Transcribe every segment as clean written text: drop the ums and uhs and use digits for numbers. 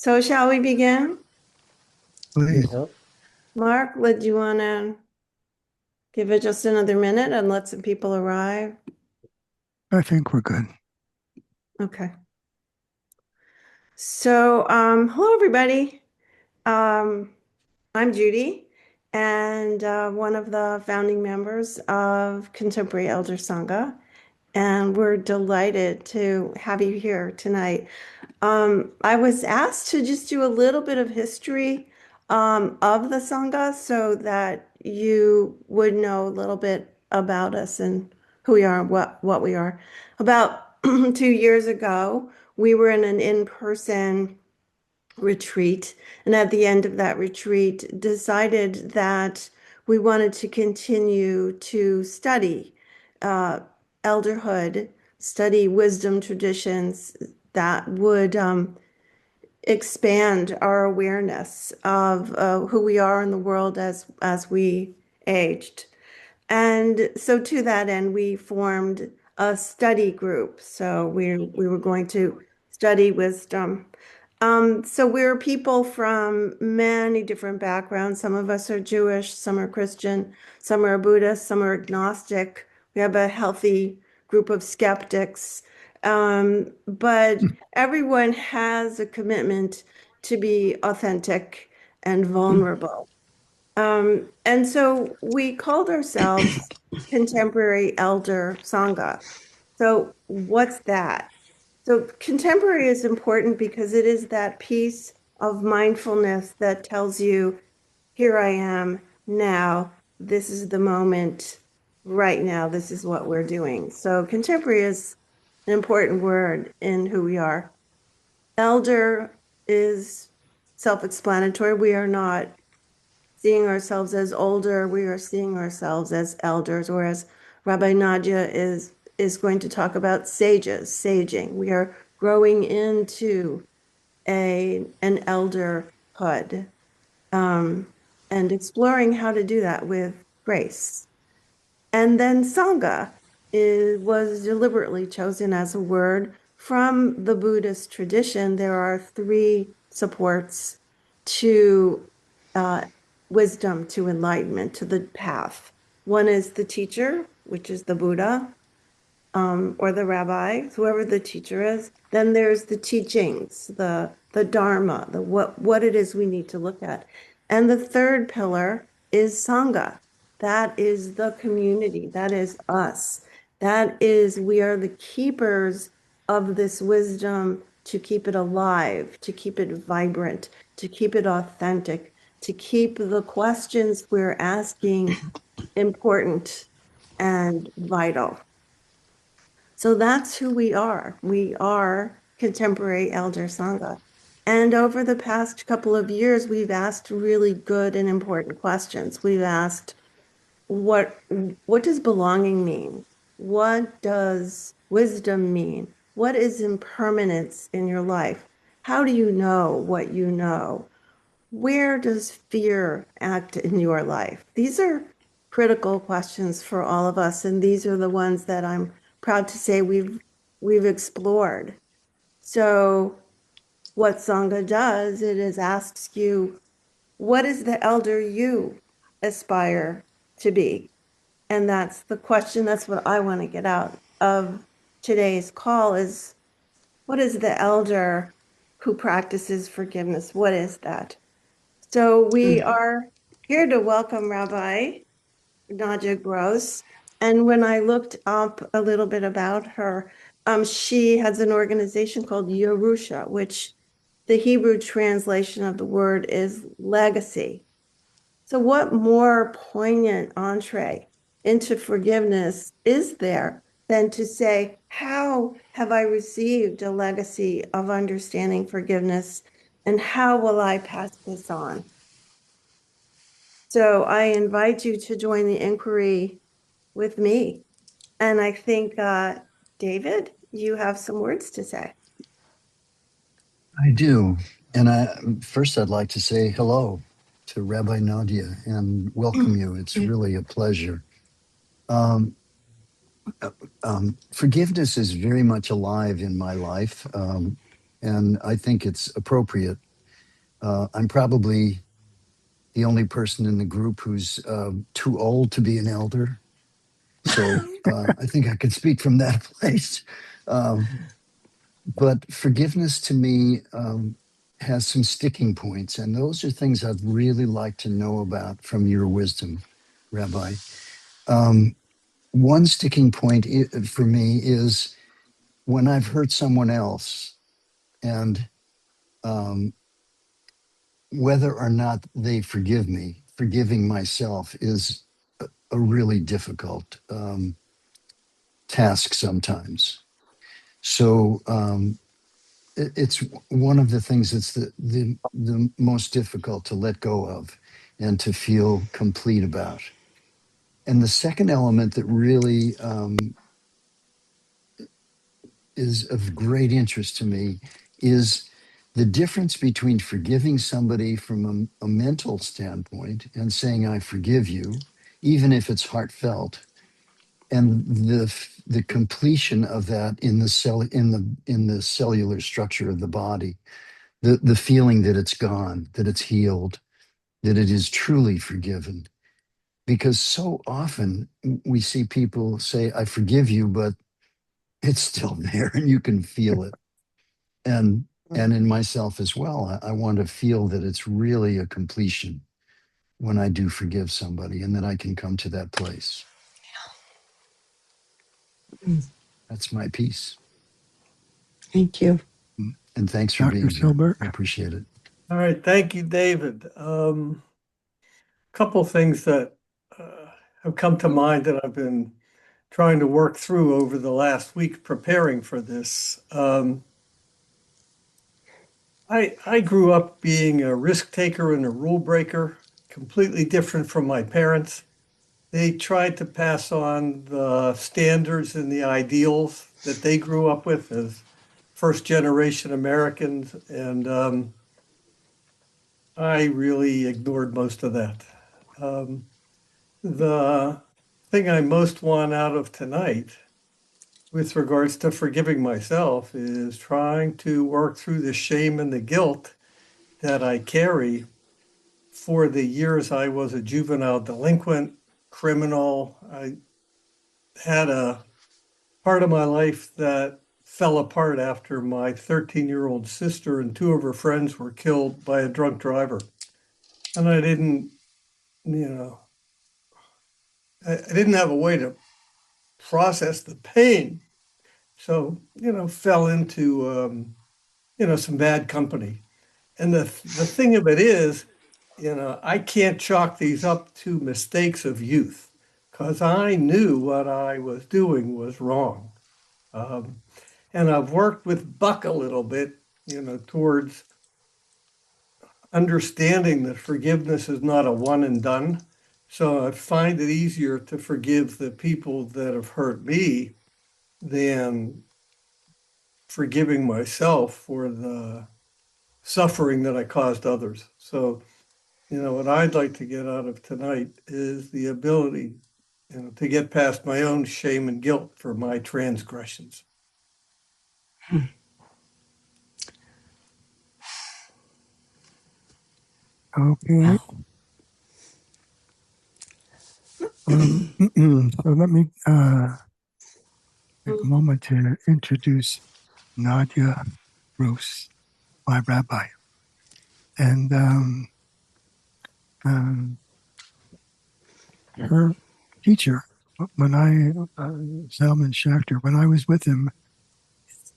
So shall we begin? Please. Yeah. Mark, would you want to give it just another minute and let some people arrive? I think we're good. Okay. So, hello, everybody. Um, I'm Judy, and one of the founding members of Contemporary Elder Sangha, and we're delighted to have you here tonight. I was asked to just do a little bit of history of the Sangha so that you would know a little bit about us and who we are and what we are. About 2 years ago, we were in an in-person retreat, and at the end of that retreat, decided that we wanted to continue to study uh, elderhood, study wisdom traditions that would expand our awareness of who we are in the world as we aged. And so to that end, we formed a study group. So we were going to study wisdom. So we're people from many different backgrounds. Some of us are Jewish, some are Christian, some are Buddhist, some are agnostic. We have a healthy group of skeptics. But everyone has a commitment to be authentic and vulnerable. And so we called ourselves Contemporary Elder Sangha. So what's that? So contemporary is important because it is that piece of mindfulness that tells you, here I am now, this is the moment right now, this is what we're doing. So contemporary is an important word in who we are. Elder is self-explanatory. We are not seeing ourselves as older, we are seeing ourselves as elders, whereas Rabbi Nadia is going to talk about sages, saging. We are growing into an elderhood and exploring how to do that with grace. And then Sangha was deliberately chosen as a word. From the Buddhist tradition, there are three supports to uh, wisdom, to enlightenment, to the path. One is the teacher, which is the Buddha, or the rabbi, whoever the teacher is. Then there's the teachings, the Dharma, the what it is we need to look at. And the third pillar is Sangha. That is the community. That is us. That is, we are the keepers of this wisdom to keep it alive, to keep it vibrant, to keep it authentic, to keep the questions we're asking important and vital. So that's who we are. We are Contemporary Elder Sangha. And over the past couple of years, we've asked really good and important questions. We've asked, what what does belonging mean? What does wisdom mean? What is impermanence in your life? How do you know what you know? Where does fear act in your life? These are critical questions for all of us, and these are the ones that I'm proud to say we've explored. So what Sangha does, it is asks you, what is the elder you aspire to be? And that's the question, that's what I want to get out of today's call is, what is the elder who practices forgiveness? What is that? So we are here to welcome Rabbi Nadia Gross. And when I looked up a little bit about her, she has an organization called Yerusha, which the Hebrew translation of the word is legacy. So what more poignant entree into forgiveness is there than to say, how have I received a legacy of understanding forgiveness, and how will I pass this on? So I invite you to join the inquiry with me. And I think, David, you have some words to say. I do. And first, I'd like to say hello to Rabbi Nadia and welcome you. It's really a pleasure. Um, Forgiveness is very much alive in my life. And I think it's appropriate I'm probably the only person in the group who's too old to be an elder. So I think I could speak from that place. Um, but forgiveness to me has some sticking points, and those are things I'd really like to know about from your wisdom, Rabbi. Um, One sticking point for me is when I've hurt someone else, and um, whether or not they forgive me, forgiving myself is a really difficult task sometimes. So it's one of the things that's the most difficult to let go of and to feel complete about. And the second element that really is of great interest to me is the difference between forgiving somebody from a mental standpoint and saying, I forgive you, even if it's heartfelt, and the completion of that in the cell in the cellular structure of the body, the feeling that it's gone, that it's healed, that it is truly forgiven. Because so often we see people say, I forgive you, but it's still there and you can feel it. And in myself as well, I want to feel that it's really a completion when I do forgive somebody and that I can come to that place. That's my piece. Thank you. And thanks for Dr. being here. Silbert. I appreciate it. All right, thank you, David. Couple things that have come to mind that I've been trying to work through over the last week preparing for this. I grew up being a risk taker and a rule breaker, completely different from my parents. They tried to pass on the standards and the ideals that they grew up with as first generation Americans, and I really ignored most of that. Um, the thing I most want out of tonight with regards to forgiving myself is trying to work through the shame and the guilt that I carry for the years I was a juvenile delinquent, criminal. I had a part of my life that fell apart after my 13-year-old sister and two of her friends were killed by a drunk driver. And I didn't, you know, I didn't have a way to process the pain. So, fell into, some bad company. And the thing of it is, I can't chalk these up to mistakes of youth because I knew what I was doing was wrong. Um, and I've worked with Buck a little bit, towards understanding that forgiveness is not a one and done. So I find it easier to forgive the people that have hurt me than forgiving myself for the suffering that I caused others. So, what I'd like to get out of tonight is the ability, to get past my own shame and guilt for my transgressions. Okay. So let me take a moment to introduce Nadia Rose, my rabbi. And her teacher, Salman Schachter, when I was with him,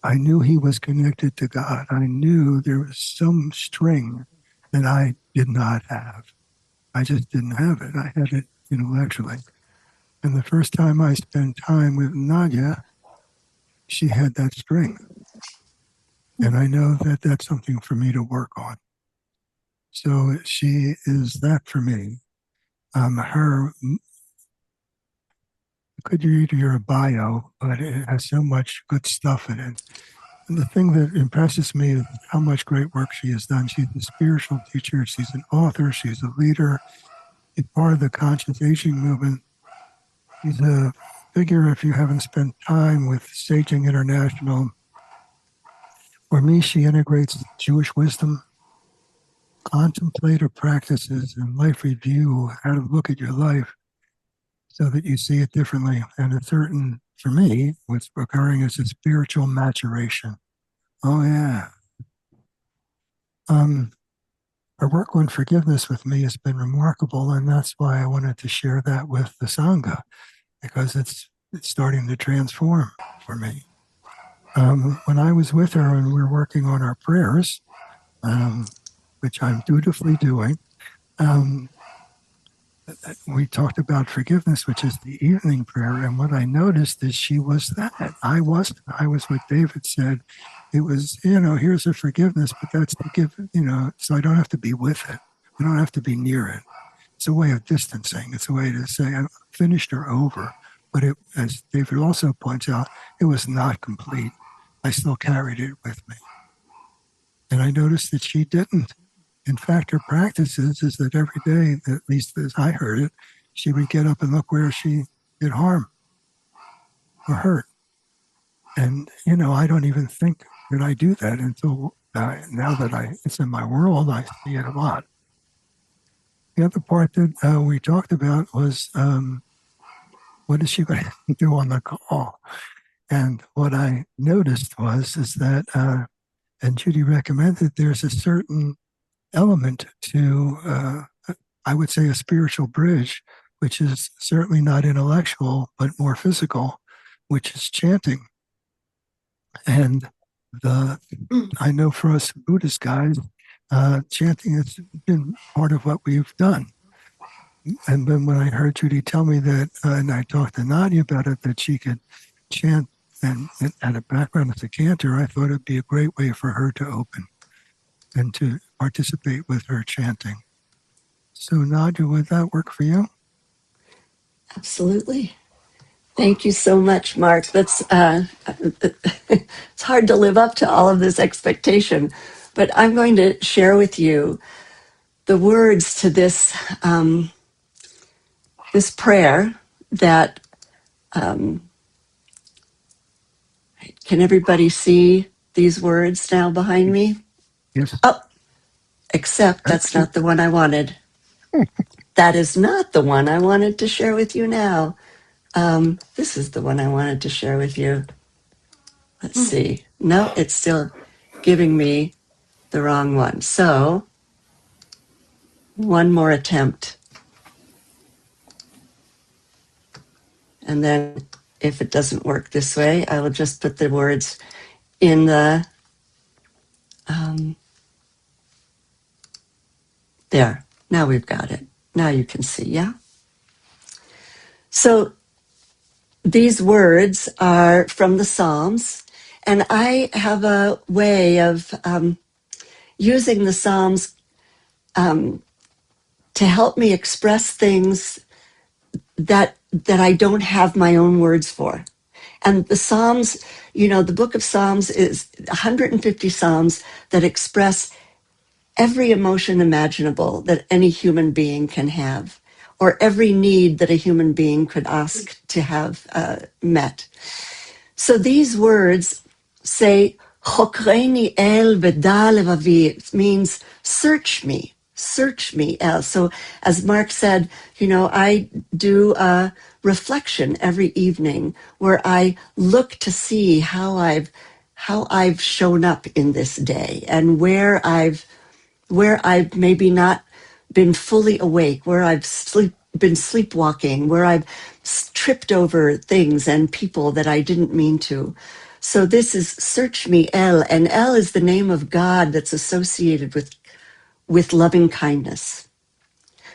I knew he was connected to God. I knew there was some string that I did not have. I just didn't have it. I had it intellectually. And the first time I spent time with Nadia, she had that string. And I know that that's something for me to work on. So she is that for me. Her, could read your bio, but it has so much good stuff in it. And the thing that impresses me is how much great work she has done. She's a spiritual teacher. She's an author. She's a leader. She's part of the conscious aging movement. She's a figure, if you haven't spent time with Saging International. For me, she integrates Jewish wisdom contemplative practices and life review, how to look at your life so that you see it differently. And a certain, for me, what's occurring is a spiritual maturation. Oh, yeah. Her work on forgiveness with me has been remarkable, and that's why I wanted to share that with the Sangha, because it's starting to transform for me. When I was with her and we were working on our prayers, which I'm dutifully doing, we talked about forgiveness, which is the evening prayer. And what I noticed is she was that. I wasn't. I was what David said. It was, here's a forgiveness, but that's to give, so I don't have to be with it. I don't have to be near it. It's a way of distancing. It's a way to say, I'm finished or over. But it, as David also points out, it was not complete. I still carried it with me. And I noticed that she didn't. In fact, her practice is that every day, at least as I heard it, she would get up and look where she did harm or hurt. And, I don't even think that I do that until now that it's in my world, I see it a lot. The other part that we talked about was what is she going to do on the call? And what I noticed is that, and Judy recommended, there's a certain element to, I would say, a spiritual bridge, which is certainly not intellectual, but more physical, which is chanting. And I know for us Buddhist guys, chanting has been part of what we've done. And then when I heard Judy tell me that, and I talked to Nadia about it, that she could chant and had a background as a cantor, I thought it'd be a great way for her to open and to participate with her chanting. So Nadia, would that work for you? Absolutely. Thank you so much, Mark. That's it's hard to live up to all of this expectation, but I'm going to share with you the words to this this prayer that can everybody see these words now behind me? Yes. Oh, except that's not the one I wanted. That is not the one I wanted to share with you now. This is the one I wanted to share with you. Let's see. No, it's still giving me the wrong one. So, one more attempt. And then if it doesn't work this way, I will just put the words in the, there. Now we've got it. Now you can see, yeah? So these words are from the Psalms, and I have a way of using the Psalms to help me express things that I don't have my own words for. And the Psalms, the book of Psalms is 150 Psalms that express every emotion imaginable that any human being can have, or every need that a human being could ask to have met. So these words say, Chokreini el v'da levavi. It means search me, El. So as Mark said, I do a reflection every evening where I look to see how I've shown up in this day and where I've maybe not been fully awake, where I've been sleepwalking, where I've tripped over things and people that I didn't mean to. So this is Search Me, El, and El is the name of God that's associated with loving kindness.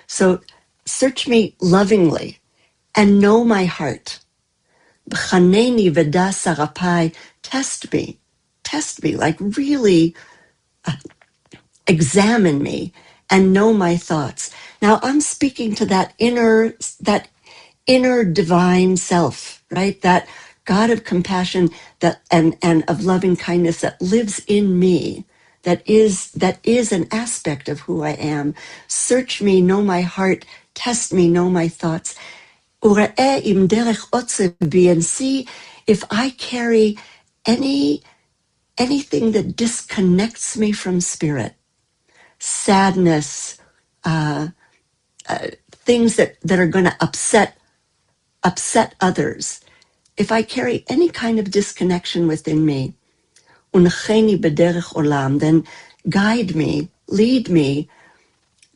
So search me lovingly and know my heart. B'chaneni v'da sarapai, test me, like really examine me and know my thoughts. Now I'm speaking to that inner divine self, right? That God of compassion that and of loving kindness that lives in me, that is an aspect of who I am. Search me, know my heart, test me, know my thoughts. Ure'eh im derech otze bi, and see if I carry anything that disconnects me from spirit. sadness, things that are going to upset others, if I carry any kind of disconnection within me, uncheni bederech olam, then guide me, lead me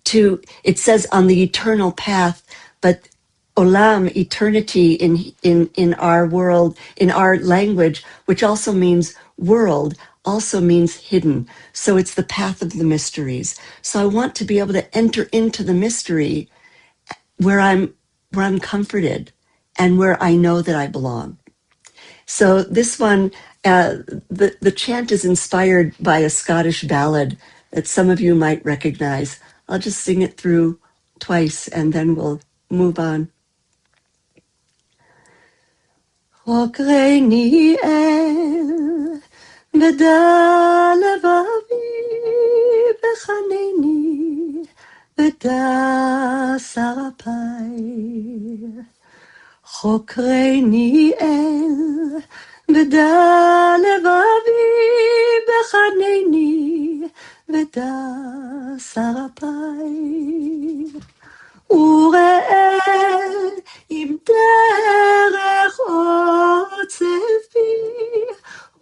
to, it says on the eternal path, but olam, eternity in our world, in our language, which also means world, also means hidden. So it's the path of the mysteries. So I want to be able to enter into the mystery where I'm comforted and where I know that I belong. So this one, the chant is inspired by a Scottish ballad that some of you might recognize. I'll just sing it through twice and then we'll move on. Okraini el beda levavi bechaneni beda sarapai. חוקרני אל ודע לבבי בחנני ודע שרפי וראה אם דרך עוצבי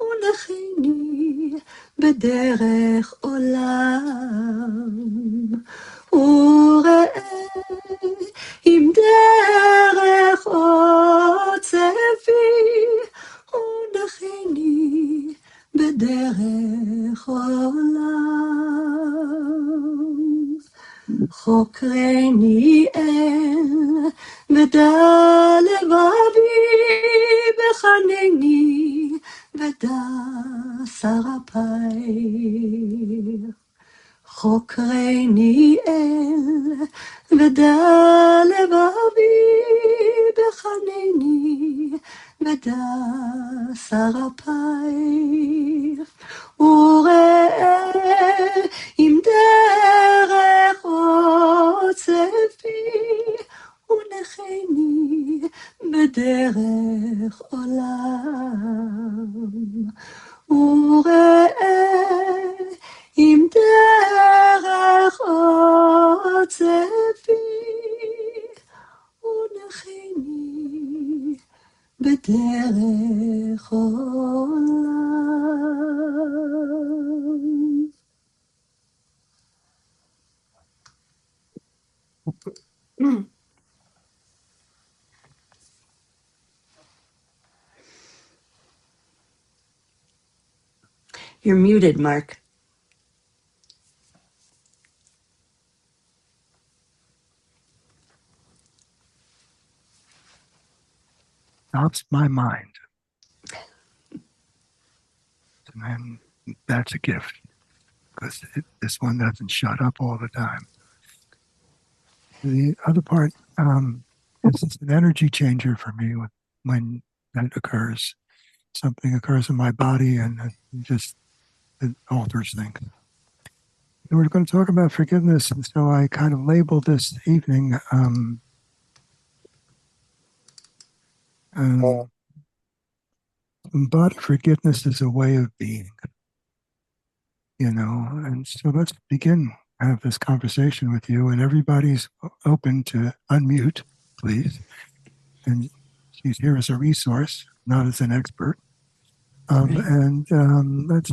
ונחני בדרך עולם וראה אם דרך עוצבי ונחני בדרך עולם חוקרני אל ודע לבבי בחנני ודע שרפי חוקרני אל ודע לבבי בחנני ודע שרפי וראה אם דרך עוצבי ונחני בדרך עולם וראה אם דרך עוצבי ונחני בדרך עולם. You're muted, Mark. Stops my mind. And that's a gift because this one doesn't shut up all the time. The other part is an energy changer for me when that occurs. Something occurs in my body and it alters things. And we're going to talk about forgiveness, and so I kind of labeled this evening body forgiveness is a way of being, and so let's begin. I have this conversation with you, and everybody's open to unmute, please. And she's here as a resource, not as an expert. And let's,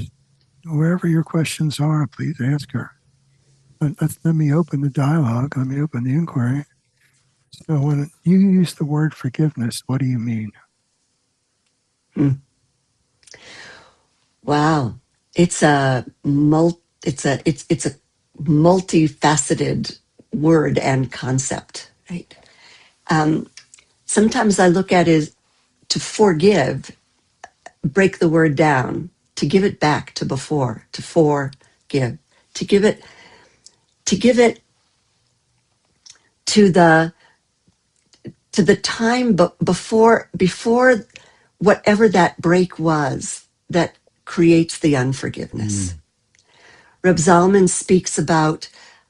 wherever your questions are, please ask her. But let me open the dialogue. Let me open the inquiry. So when you use the word forgiveness, what do you mean? Wow, it's a multifaceted word and concept, right? Sometimes I look at it as to forgive, break the word down, to give it back to before, to forgive, to give it to the time before whatever that break was that creates the unforgiveness. Reb Zalman speaks about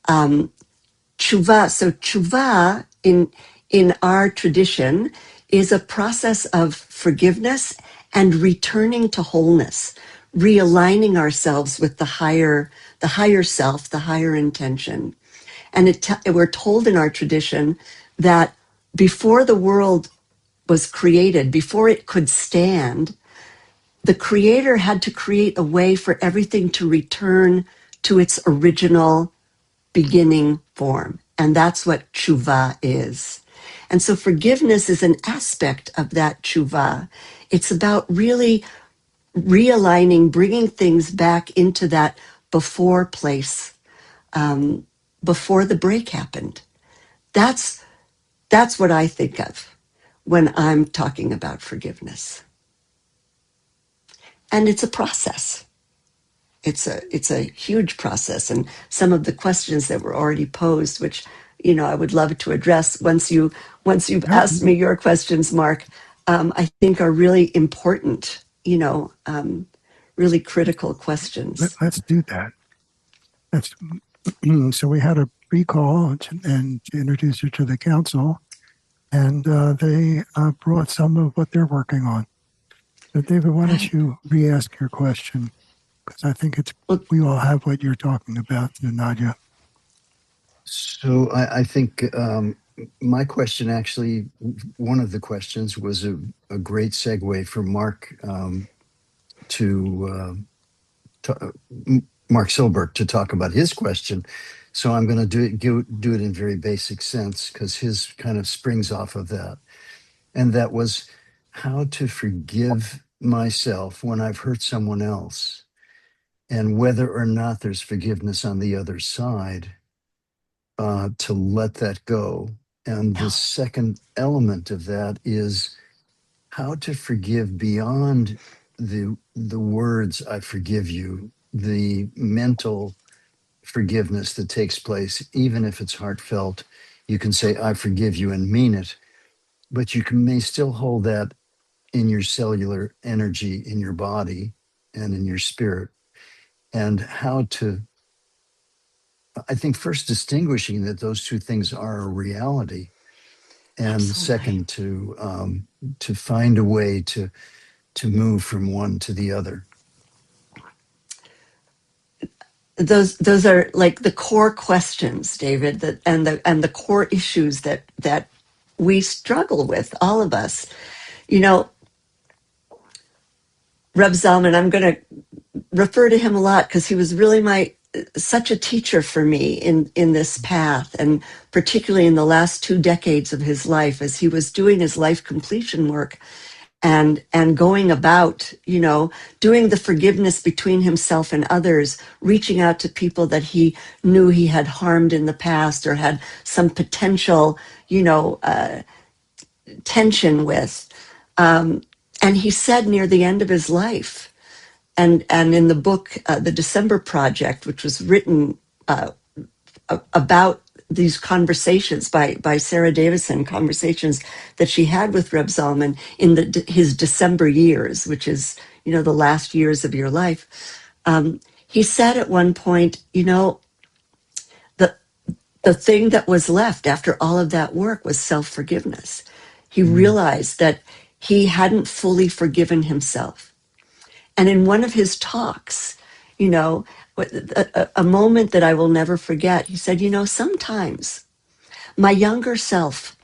tshuva. So tshuva in our tradition is a process of forgiveness and returning to wholeness, realigning ourselves with the higher self, the higher intention. And we're told in our tradition that before the world was created, before it could stand, the creator had to create a way for everything to return to its original beginning form. And that's what tshuva is. And so forgiveness is an aspect of that tshuva. It's about really realigning, bringing things back into that before place, before the break happened. That's what I think of when I'm talking about forgiveness. And it's a process. It's a huge process. And some of the questions that were already posed, which, I would love to address once you've Yeah, asked me your questions, Mark, I think are really important, really critical questions. let's do that. That's so we had a pre-call and to introduce you to the council, and they brought some of what they're working on. So, David, why don't Right. you re-ask your question? Because I think Well, we all have what you're talking about, Nadia. So I think my question, actually, one of the questions was a great segue for Mark to Mark Silberg to talk about his question. So I'm going to do it in very basic sense because his kind of springs off of that. And that was how to forgive myself when I've hurt someone else, and whether or not there's forgiveness on the other side, to let that go. And the yeah, second element of that is how to forgive beyond the words "I forgive you," the mental forgiveness that takes place, even if it's heartfelt. You can say "I forgive you" and mean it, but may still hold that in your cellular energy, in your body, and in your spirit. And how to, I think, first distinguishing that those two things are a reality, and absolutely. second, to find a way to move from one to the other. Those are like the core questions, David, and the core issues that we struggle with, all of us. You know, Reb Zalman, I'm going to refer to him a lot because he was really such a teacher for me in this path, and particularly in the last 2 decades of his life as he was doing his life completion work and going about, doing the forgiveness between himself and others, reaching out to people that he knew he had harmed in the past or had some potential, tension with. And he said near the end of his life, and in the book, The December Project, which was written about these conversations by Sarah Davison, conversations that she had with Reb Zalman in his December years, which is, the last years of your life. He said at one point, the, the thing that was left after all of that work was self-forgiveness. He Mm. realized that he hadn't fully forgiven himself. And in one of his talks, a moment that I will never forget, he said, sometimes my younger self,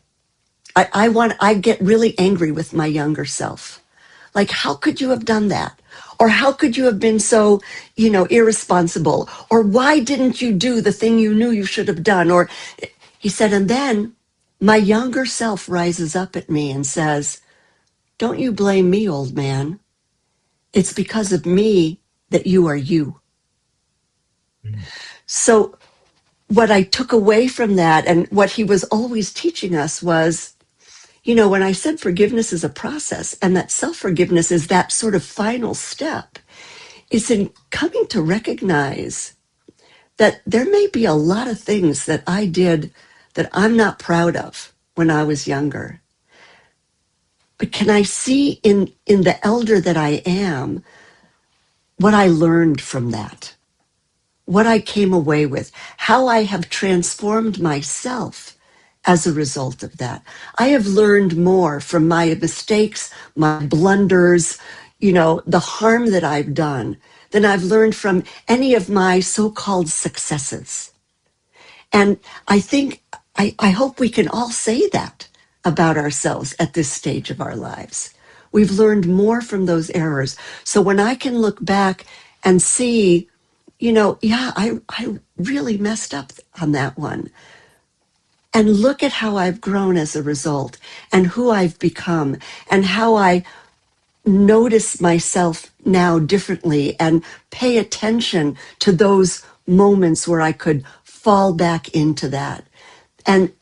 I get really angry with my younger self. Like, how could you have done that? Or how could you have been so, irresponsible? Or why didn't you do the thing you knew you should have done? Or he said, and then my younger self rises up at me and says, don't you blame me, old man. It's because of me that you are you. Mm. So what I took away from that and what he was always teaching us was, when I said forgiveness is a process and that self-forgiveness is that sort of final step, it's in coming to recognize that there may be a lot of things that I did that I'm not proud of when I was younger. But can I see in the elder that I am what I learned from that? What I came away with, how I have transformed myself as a result of that. I have learned more from my mistakes, my blunders, the harm that I've done than I've learned from any of my so-called successes. And I think, I hope we can all say that about ourselves at this stage of our lives. We've learned more from those errors. So when I can look back and see, yeah, I really messed up on that one. And look at how I've grown as a result and who I've become and how I notice myself now differently and pay attention to those moments where I could fall back into that. And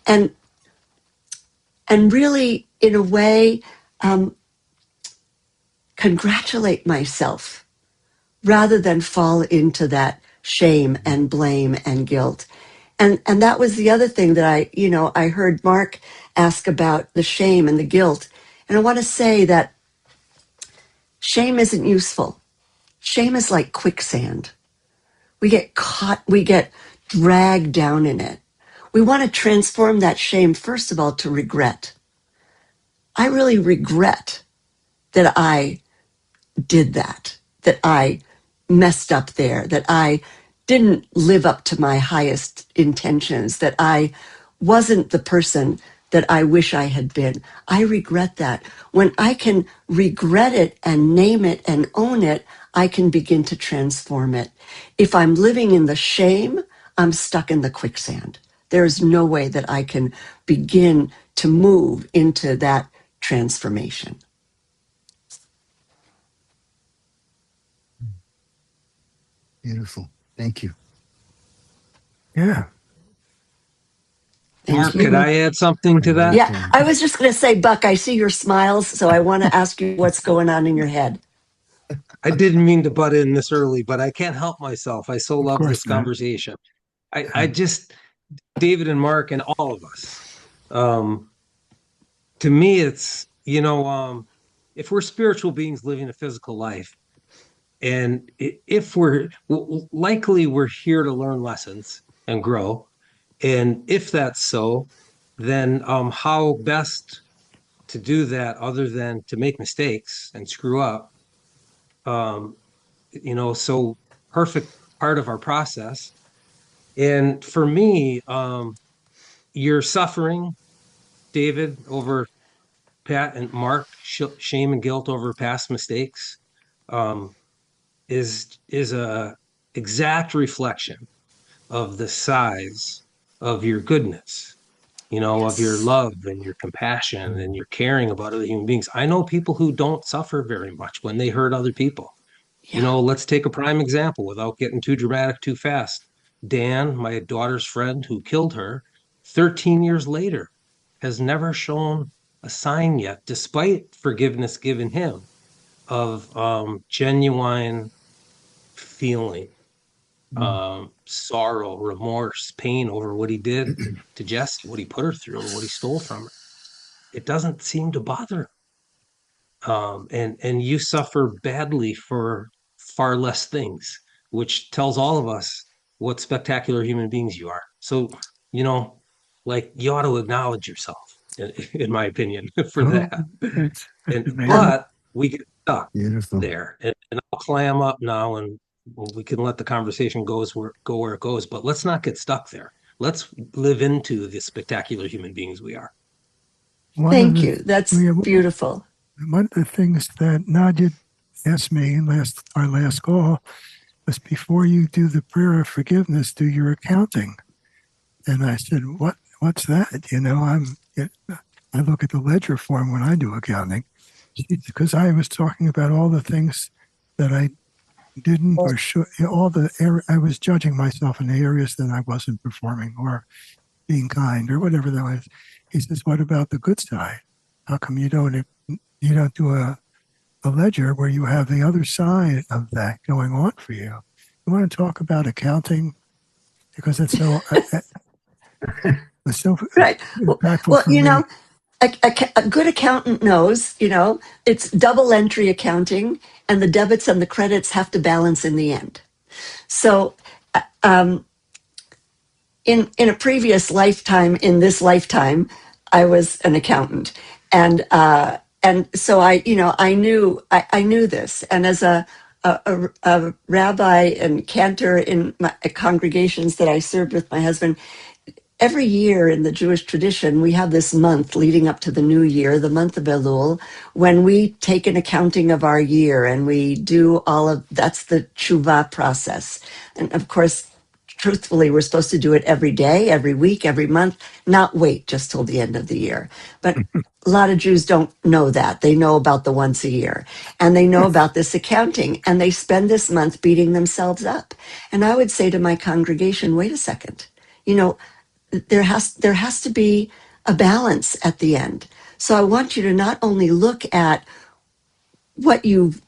really, in a way, congratulate myself rather than fall into that shame and blame and guilt. And that was the other thing that I heard Mark ask about the shame and the guilt. And I want to say that shame isn't useful. Shame is like quicksand. We get caught, we get dragged down in it. We want to transform that shame, first of all, to regret. I really regret that I did that I messed up there, that I didn't live up to my highest intentions, that I wasn't the person that I wish I had been. I regret that. When I can regret it and name it and own it, I can begin to transform it. If I'm living in the shame, I'm stuck in the quicksand. There's no way that I can begin to move into that transformation. Beautiful. Thank you. Yeah. Thank Mark, you. could I add something to that? Yeah, I was just going to say, Buck, I see your smiles, so I want to ask you what's going on in your head. I didn't mean to butt in this early, but I can't help myself. I so Of love this course not. conversation. I just, David and Mark and all of us, to me, it's, if we're spiritual beings living a physical life, and if likely we're here to learn lessons and grow. And if that's so, then how best to do that other than to make mistakes and screw up? So perfect part of our process. And for me, your suffering, David, over Pat and Mark, shame and guilt over past mistakes, um, is a exact reflection of the size of your goodness, of your Yes. love and your compassion and your caring about other human beings. I know people who don't suffer very much when they hurt other people. Yeah. Let's take a prime example without getting too dramatic too fast. Dan, my daughter's friend who killed her, 13 years later, has never shown a sign yet, despite forgiveness given him, of genuine feeling, sorrow, remorse, pain over what he did to Jessie, what he put her through, what he stole from her. It doesn't seem to bother him. And you suffer badly for far less things, which tells all of us what spectacular human beings you are. So, you know, like you ought to acknowledge yourself, in my opinion, for Oh, that. it's amazing. But we get stuck Beautiful. there, and I'll clam up now, and we can let the conversation go where it goes. But let's not get stuck there. Let's live into the spectacular human beings we are. One of Thank the you. That's we, beautiful. one of the things that Nadia asked me in our last call was, before you do the prayer of forgiveness, do your accounting. And I said, what's that? I look at the ledger form when I do accounting, because I was talking about all the things that I didn't or should, I was judging myself in the areas that I wasn't performing or being kind or whatever that was. He says, what about the good side? How come you don't do a ledger where you have the other side of that going on for you? You want to talk about accounting, because it's so Right. impactful Well, for me. a good accountant knows, it's double entry accounting, and the debits and the credits have to balance in the end. So, in a previous lifetime, in this lifetime, I was an accountant, and and so I knew this. And as a rabbi and cantor in my congregations that I served with my husband, every year in the Jewish tradition, we have this month leading up to the new year, the month of Elul, when we take an accounting of our year and we do that's the tshuva process. And of course, truthfully, we're supposed to do it every day, every week, every month, not wait just till the end of the year. But a lot of Jews don't know that. They know about the once a year and they know about this accounting, and they spend this month beating themselves up. And I would say to my congregation, wait a second. You know, there has to be a balance at the end. So I want you to not only look at what you've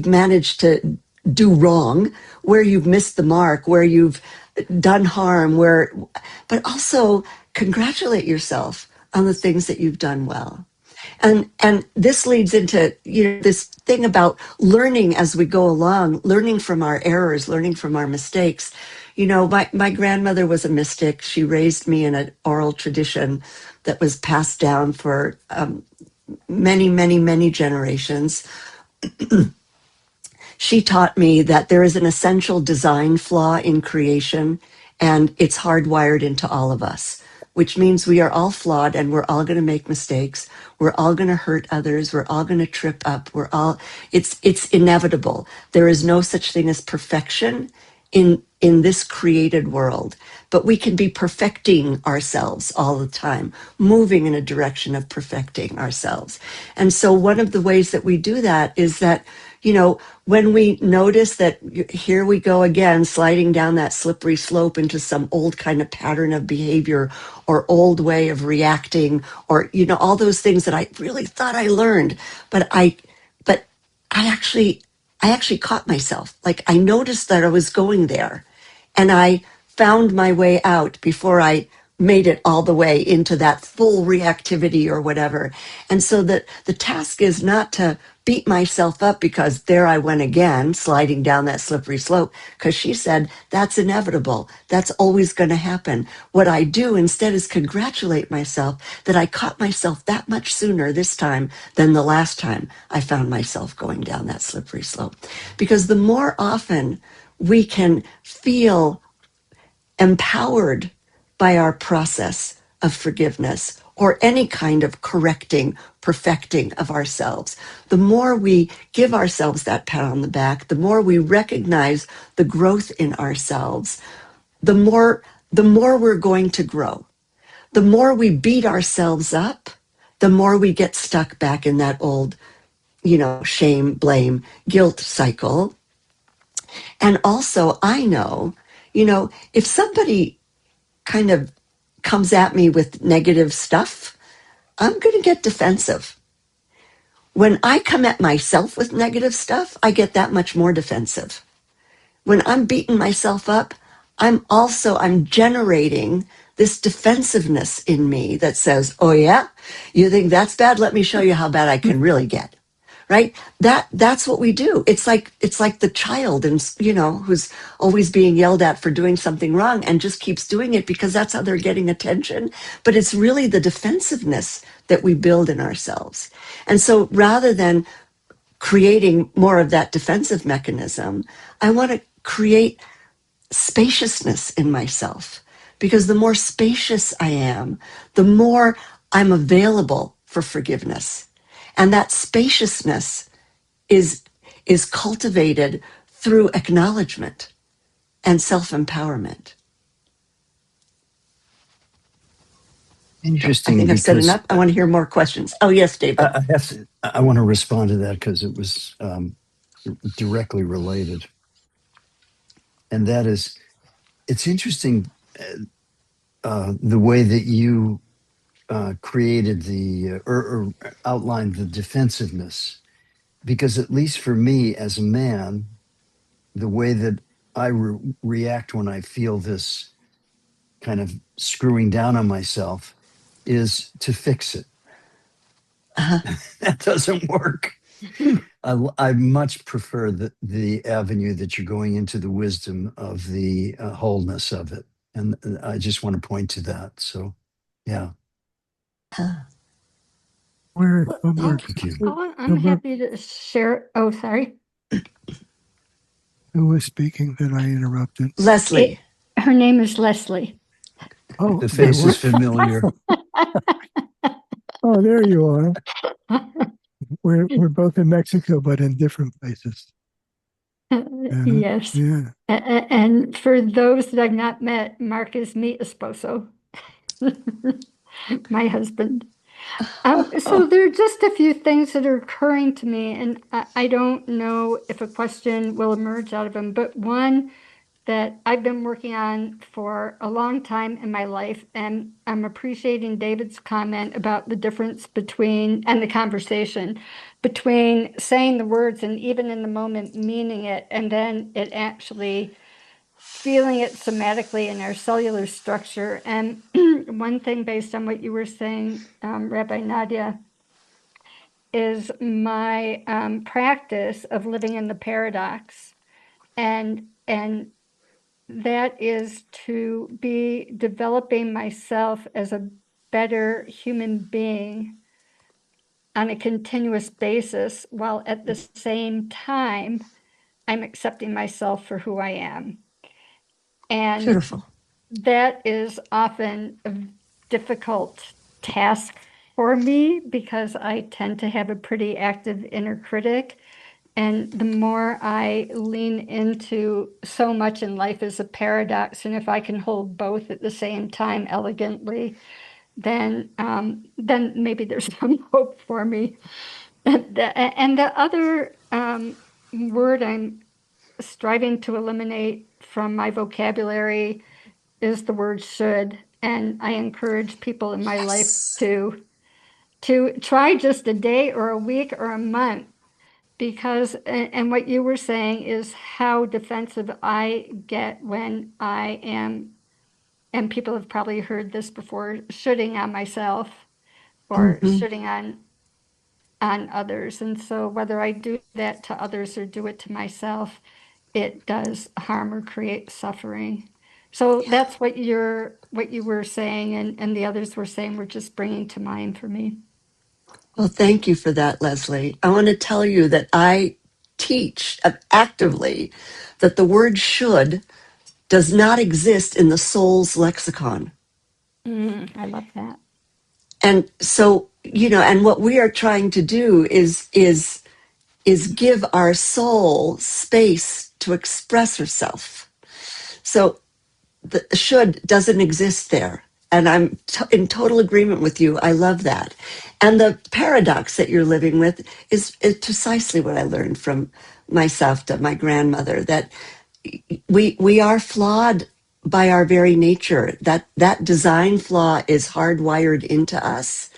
managed to do wrong, where you've missed the mark, where you've done harm, but also congratulate yourself on the things that you've done well. And this leads into this thing about learning as we go along, learning from our errors, learning from our mistakes. My grandmother was a mystic. She raised me in an oral tradition that was passed down for many, many, many generations. She taught me that there is an essential design flaw in creation, and it's hardwired into all of us, which means we are all flawed and we're all going to make mistakes. We're all going to hurt others. We're all going to trip up. It's inevitable. There is no such thing as perfection in this created world, but we can be perfecting ourselves all the time, moving in a direction of perfecting ourselves. And so one of the ways that we do that is that, when we notice that here we go again, sliding down that slippery slope into some old kind of pattern of behavior or old way of reacting, or, all those things that I really thought I learned, but I actually caught myself. Like, I noticed that I was going there, and I found my way out before I made it all the way into that full reactivity or whatever. And so the task is not to beat myself up because there I went again, sliding down that slippery slope, because she said that's inevitable. That's always going to happen. What I do instead is congratulate myself that I caught myself that much sooner this time than the last time I found myself going down that slippery slope. Because the more often we can feel empowered by our process of forgiveness or any kind of correcting, perfecting of ourselves, the more we give ourselves that pat on the back, the more we recognize the growth in ourselves, the more we're going to grow. The more we beat ourselves up, the more we get stuck back in that old, shame, blame, guilt cycle. And also, I know, if somebody kind of comes at me with negative stuff, I'm going to get defensive. When I come at myself with negative stuff, I get that much more defensive. When I'm beating myself up, I'm generating this defensiveness in me that says, oh yeah, you think that's bad? Let me show you how bad I can really get. Right? That's what we do. It's like the child, and who's always being yelled at for doing something wrong and just keeps doing it because that's how they're getting attention. But it's really the defensiveness that we build in ourselves. And so rather than creating more of that defensive mechanism, I want to create spaciousness in myself, because the more spacious I am, the more I'm available for forgiveness. And that spaciousness is cultivated through acknowledgement and self-empowerment. I Interesting, think I've said because enough. I want to hear more questions. Oh, yes, David. I want to respond to that because it was directly related. And that is, it's interesting the way that you created or outlined the defensiveness, because at least for me as a man, the way that I react when I feel this kind of screwing down on myself is to fix it. Uh-huh. That doesn't work. I much prefer the avenue that you're going into, the wisdom of the wholeness of it. And I just want to point to that. So, yeah. Where Thank you. Oh, I'm Homework, happy to share. Oh, sorry. who was speaking that I interrupted? Leslie. Her name is Leslie. Oh, The my face is word. familiar. Oh, there you are. We're both in Mexico, but in different places. Yes. Yeah. And for those that I've not met, Mark is mi esposo, my husband. So there are just a few things that are occurring to me, and I don't know if a question will emerge out of them, but one that I've been working on for a long time in my life, and I'm appreciating David's comment about the difference between, and the conversation between saying the words and even in the moment meaning it, and then it actually feeling it somatically in our cellular structure. And one thing based on what you were saying, Rabbi Nadia, is my practice of living in the paradox. And that is to be developing myself as a better human being on a continuous basis, while at the same time, I'm accepting myself for who I am. And Beautiful. that is often a difficult task for me because I tend to have a pretty active inner critic. And the more I lean into so much in life as a paradox, and if I can hold both at the same time elegantly, then maybe there's some hope for me. And the other word I'm striving to eliminate from my vocabulary is the word should. And I encourage people in my life Yes. to try just a day or a week or a month, because and what you were saying is how defensive I get when I am, and people have probably heard this before, shooting on myself or Mm-hmm. shooting on others. And so whether I do that to others or do it to myself, it does harm or create suffering. So Yeah. that's what you were saying, and the others were saying, were just bringing to mind for me. Well, thank you for that, Leslie. I want to tell you that I teach actively that the word should does not exist in the soul's lexicon. I love that. And so, and what we are trying to do is give our soul space to express herself. So the should doesn't exist there. And I'm in total agreement with you. I love that. And the paradox that you're living with is precisely what I learned from my savta, my grandmother, that we are flawed by our very nature. That design flaw is hardwired into us.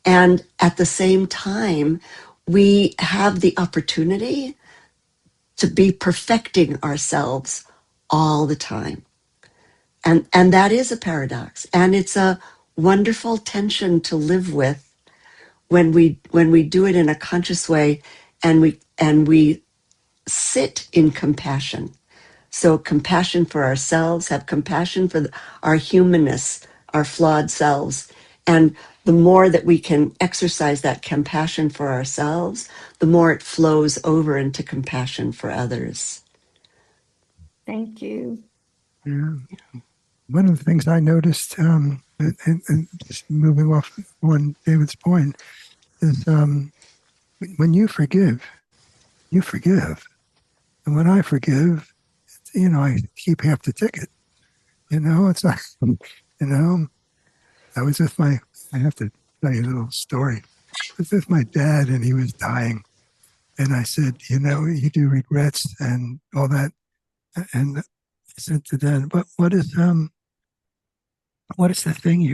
And at the same time, we have the opportunity to be perfecting ourselves all the time. And that is a paradox. And it's a wonderful tension to live with when we do it in a conscious way, and we sit in compassion. So compassion for ourselves, have compassion for our humanness, our flawed selves. And the more that we can exercise that compassion for ourselves, the more it flows over into compassion for others. Thank you. Yeah. One of the things I noticed, and just moving off on David's point, is when you forgive. And when I forgive, I keep half the ticket. It's like, I was with I have to tell you a little story. I was with my dad and he was dying. And I said, you do regrets and all that. And I said to Dad, but what is the thing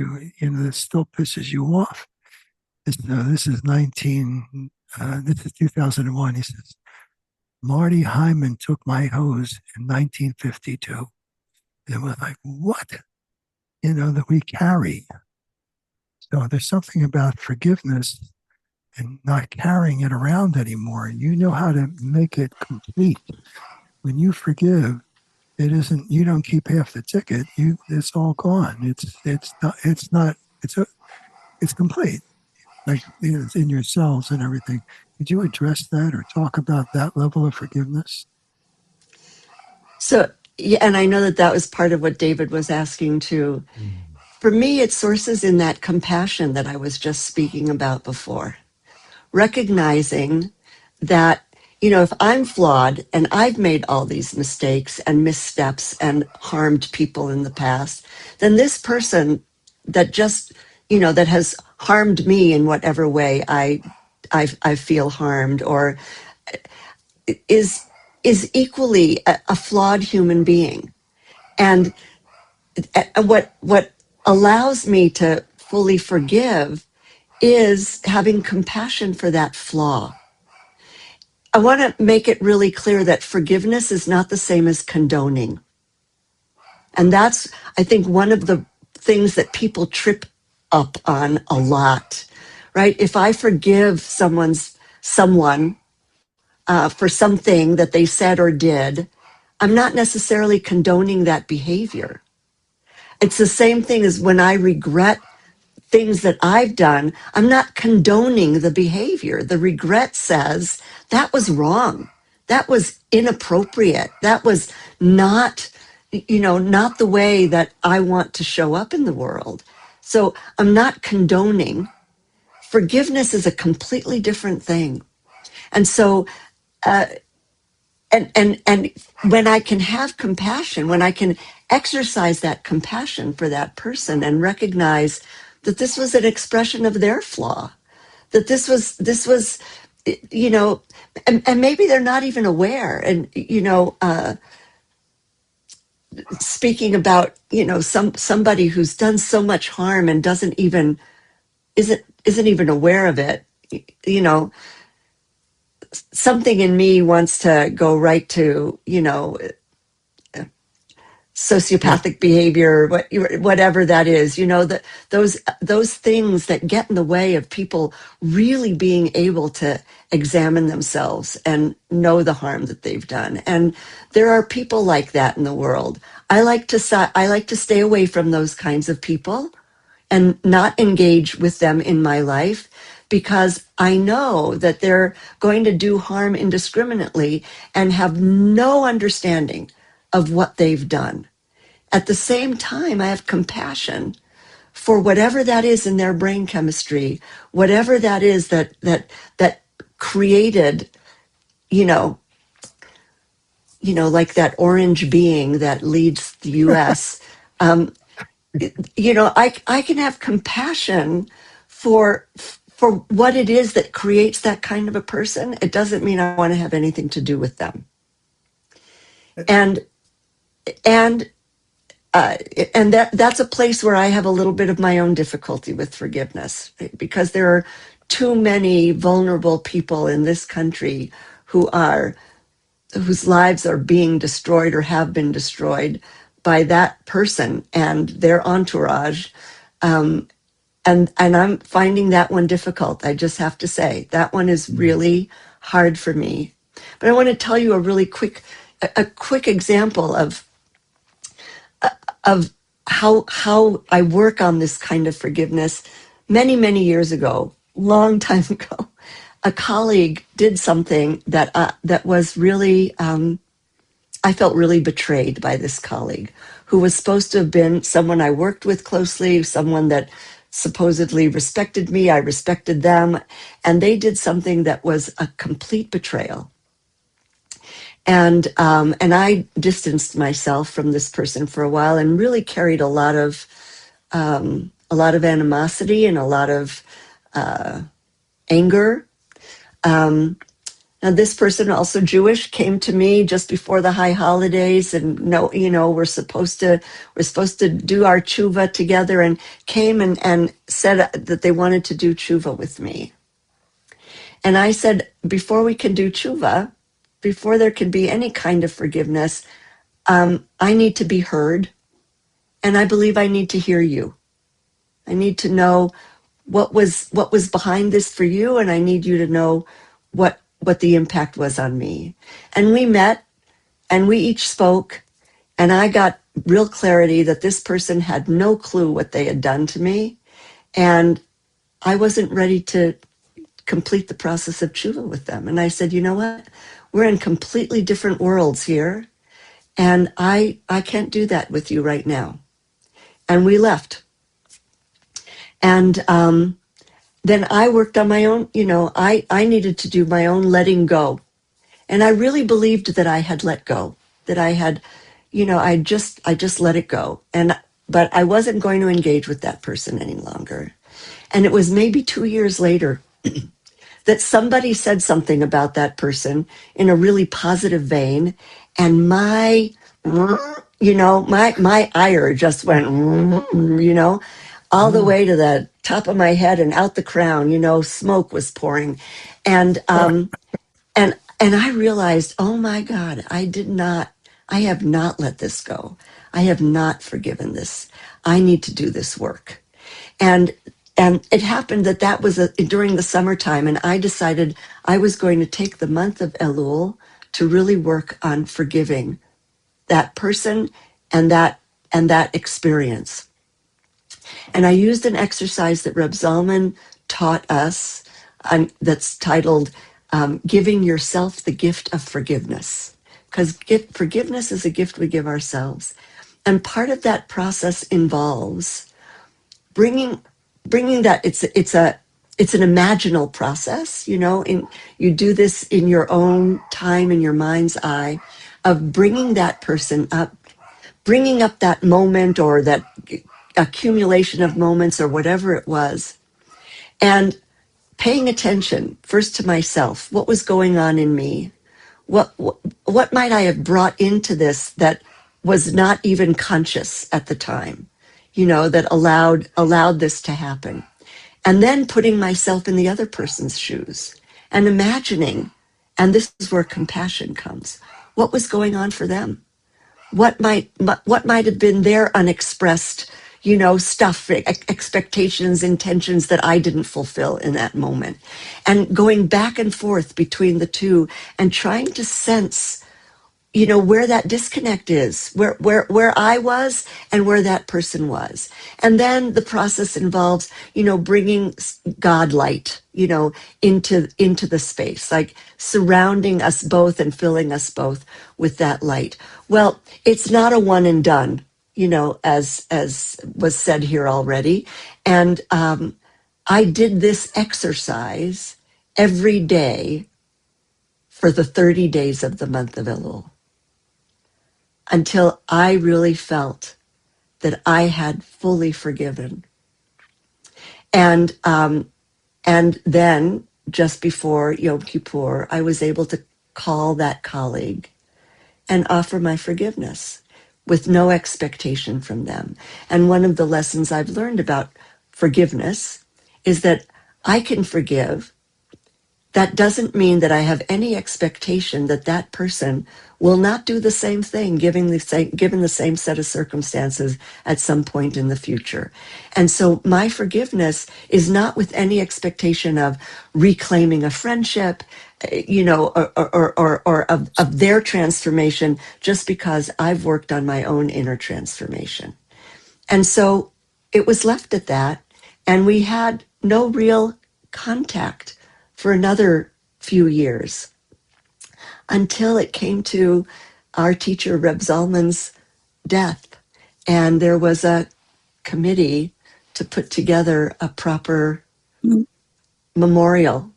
that still pisses you off? This is 2001. He says, Marty Hyman took my hose in 1952. It was like, what? That we carry. So there's something about forgiveness and not carrying it around anymore. You know how to make it complete. When you forgive, it isn't, you don't keep half the ticket. It's all gone. It's not, it's complete. like it's in your cells and everything. Could you address that or talk about that level of forgiveness? So, yeah, and I know that that was part of what David was asking too. For me, it sources in that compassion that I was just speaking about before, recognizing that, you know, if I'm flawed and I've made all these mistakes and missteps and harmed people in the past, then this person that just, you know, that has harmed me in whatever way I feel harmed or is is equally a flawed human being. And what allows me to fully forgive is having compassion for that flaw. I want to make it really clear that forgiveness is not the same as condoning. And that's, I think, one of the things that people trip up on a lot, right? If I forgive someone for something that they said or did, I'm not necessarily condoning that behavior. It's the same thing as when I regret things that I've done, I'm not condoning the behavior. The regret says that was wrong. That was inappropriate. That was not, you know, not the way that I want to show up in the world. So I'm not condoning. Forgiveness is a completely different thing. And so, uh, and when I can have compassion, when I can exercise that compassion for that person and recognize that this was an expression of their flaw, that this was you know, and maybe they're not even aware. And you know, speaking about, you know, somebody who's done so much harm and doesn't even isn't even aware of it, you know, something in me wants to go right to, you know, Yeah. sociopathic behavior, whatever that is, you know, that those things that get in the way of people really being able to examine themselves and know the harm that they've done. And there are people like that in the world. I like to stay away from those kinds of people and not engage with them in my life because I know that they're going to do harm indiscriminately and have no understanding of what they've done. At the same time, I have compassion for whatever that is in their brain chemistry, whatever that is that created, you know, like that orange being that leads the U.S. Um, you know, I can have compassion for for what it is that creates that kind of a person. It doesn't mean I want to have anything to do with them. And and uh, and that's a place where I have a little bit of my own difficulty with forgiveness because there are too many vulnerable people in this country who are whose lives are being destroyed or have been destroyed by that person and their entourage. Um, and I'm finding that one difficult. I just have to say that one is really hard for me. But I want to tell you a quick example of how I work on this kind of forgiveness. Many years ago, long time ago, a colleague did something that was really I felt really betrayed by this colleague who was supposed to have been someone I worked with closely, someone that supposedly respected me. I respected them, and they did something that was a complete betrayal. And I distanced myself from this person for a while and really carried a lot of animosity and a lot of anger. Um, Now, this person, also Jewish, came to me just before the high holidays, and no, you know, we're supposed to do our tshuva together, and came and said that they wanted to do tshuva with me. And I said, before we can do tshuva, before there can be any kind of forgiveness, I need to be heard, and I believe I need to hear you. I need to know what was behind this for you, and I need you to know what the impact was on me. And we met and we each spoke, and I got real clarity that this person had no clue what they had done to me. And I wasn't ready to complete the process of tshuva with them. And I said, you know what? We're in completely different worlds here. And I can't do that with you right now. And we left. And then I worked on my own, I needed to do my own letting go. And I really believed that I had let go, that I had, I just let it go. But I wasn't going to engage with that person any longer. And it was maybe 2 years later that somebody said something about that person in a really positive vein. And my ire just went, all the way to the top of my head and out the crown, smoke was pouring. And, and I realized, oh my God, I have not let this go. I have not forgiven this. I need to do this work. And it happened that was during the summertime, and I decided I was going to take the month of Elul to really work on forgiving that person and that experience. And I used an exercise that Reb Zalman taught us that's titled Giving Yourself the Gift of Forgiveness. Because forgiveness is a gift we give ourselves. And part of that process involves bringing that it's an imaginal process, you do this in your own time, in your mind's eye, of bringing that person up, bringing up that moment or that accumulation of moments or whatever it was, and paying attention first to myself. What was going on in me? What might I have brought into this that was not even conscious at the time, that allowed this to happen? And then putting myself in the other person's shoes and imagining, and this is where compassion comes. What was going on for them? What might have been their unexpressed, stuff, expectations, intentions that I didn't fulfill in that moment, and going back and forth between the two and trying to sense, where that disconnect is, where I was and where that person was. And then the process involves, bringing God light, into the space, like surrounding us both and filling us both with that light. Well, it's not a one and done, as was said here already. And I did this exercise every day for the 30 days of the month of Elul, until I really felt that I had fully forgiven. And then just before Yom Kippur, I was able to call that colleague and offer my forgiveness with no expectation from them. And one of the lessons I've learned about forgiveness is that I can forgive. That doesn't mean that I have any expectation that that person will not do the same thing, given the same set of circumstances at some point in the future. And so my forgiveness is not with any expectation of reclaiming a friendship, or of their transformation, just because I've worked on my own inner transformation. And so it was left at that, and we had no real contact for another few years until it came to our teacher Reb Zalman's death. And there was a committee to put together a proper memorial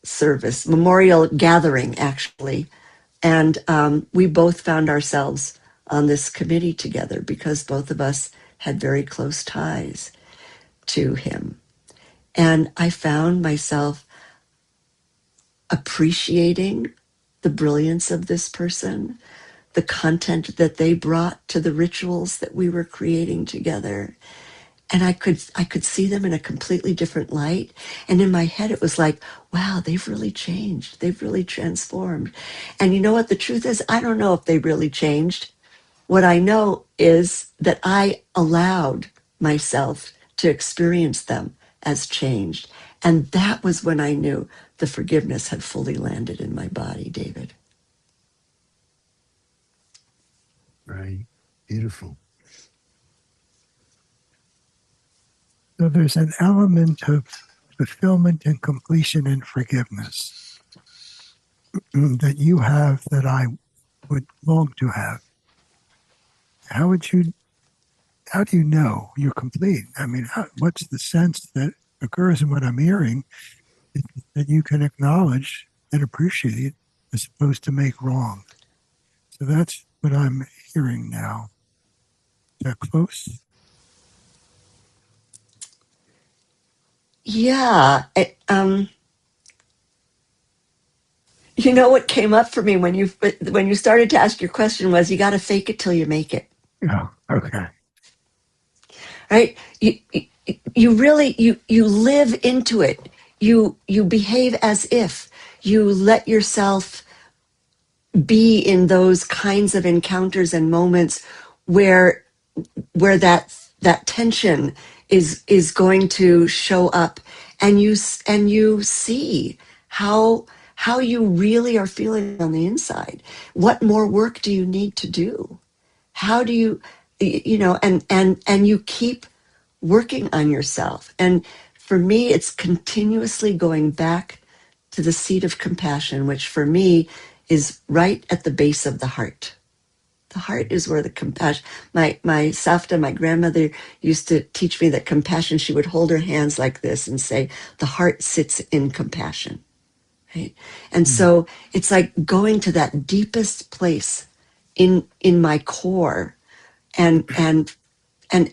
service, memorial gathering, actually. And we both found ourselves on this committee together because both of us had very close ties to him. And I found myself appreciating the brilliance of this person, the content that they brought to the rituals that we were creating together. And I could see them in a completely different light. And in my head, it was like, wow, they've really changed. They've really transformed. And you know what? The truth is, I don't know if they really changed. What I know is that I allowed myself to experience them as changed. And that was when I knew the forgiveness had fully landed in my body, David. Right. Beautiful. So there's an element of fulfillment and completion and forgiveness that you have that I would long to have? How would you? How do you know you're complete? I mean, what's the sense that occurs in what I'm hearing that you can acknowledge and appreciate as opposed to make wrong? So that's what I'm hearing now. Is that close? Yeah. You know what came up for me when you started to ask your question was you got to fake it till you make it, Oh, okay. right? You really you live into it. You behave as if you let yourself be in those kinds of encounters and moments where that tension is going to show up, and you see how you really are feeling on the inside. What more work do you need to do? How do you, and you keep working on yourself. And for me, it's continuously going back to the seat of compassion, which for me is right at the base of the heart. The heart is where the compassion. My Safta, my grandmother, used to teach me that compassion. She would hold her hands like this and say, "The heart sits in compassion." Right, and so it's like going to that deepest place in my core, and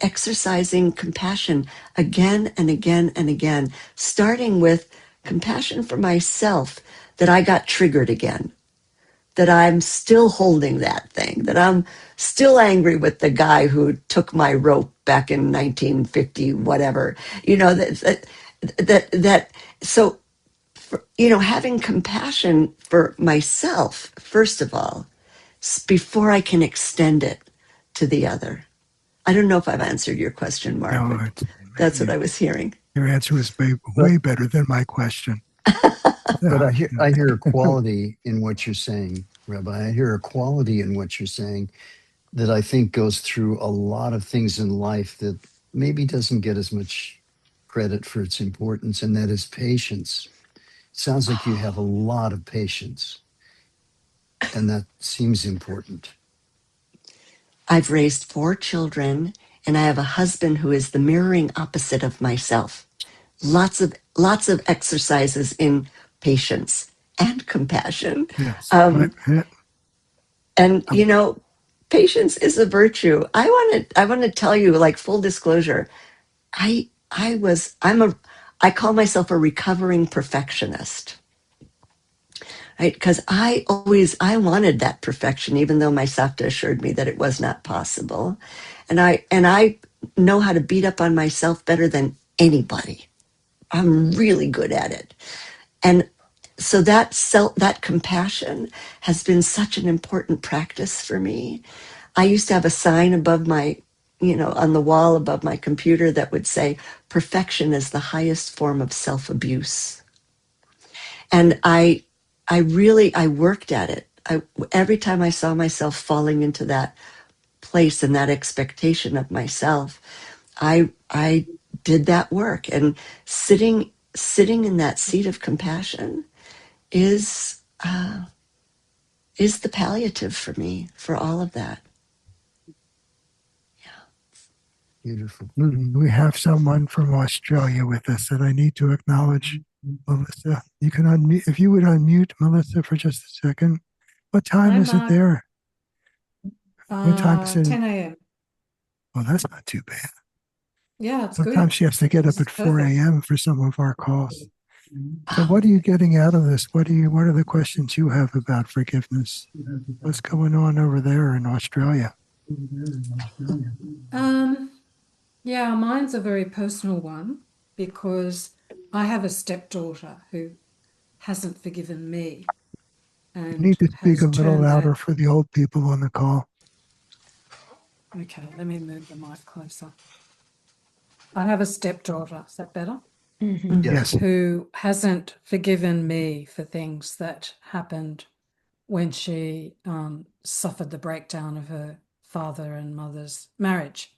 exercising compassion again and again and again, starting with compassion for myself that I got triggered again, that I'm still holding that thing, that I'm still angry with the guy who took my rope back in 1950, whatever, that so, having compassion for myself, first of all, before I can extend it to the other. I don't know if I've answered your question, Mark, No, but that's what I was hearing. your answer was way, But way better than my question. but Yeah. I hear a quality in what you're saying, Rabbi. I hear a quality in what you're saying that I think goes through a lot of things in life that maybe doesn't get as much credit for its importance, and that is patience. Sounds like you have a lot of patience, and that seems important. I've raised 4 children, and I have a husband who is the mirroring opposite of myself. Lots of exercises in patience and compassion. Yes. Um, and Um, patience is a virtue. I want to tell you, like, full disclosure, I call myself a recovering perfectionist, right? Because I wanted that perfection, even though my Sakta assured me that it was not possible. And I know how to beat up on myself better than anybody. I'm really good at it. And so that compassion has been such an important practice for me. I used to have a sign above on the wall above my computer that would say, "Perfection is the highest form of self-abuse." And I worked at it. Every time I saw myself falling into that place and that expectation of myself, I did that work. And sitting in that seat of compassion is is the palliative for me for all of that. Beautiful. we have someone from Australia with us that I need to acknowledge. Melissa, you can unmute, if you would unmute Melissa for just a second. What time Hi, is it Mark. there? What time is it? 10 a.m. Well, that's not too bad. Yeah, it's Sometimes good. she has to get up This is at 4 perfect. a.m. for some of our calls. So what are you getting out of this? What are the questions you have about forgiveness? What's going on over there in Australia? Um, yeah, mine's a very personal one because I have a stepdaughter who hasn't forgiven me You need and to speak a has little turned louder that. for the old people on the call. Okay, let me move the mic closer. I have a stepdaughter, is that better? Mhm. Yes. Yes. Who hasn't forgiven me for things that happened when she suffered the breakdown of her father and mother's marriage.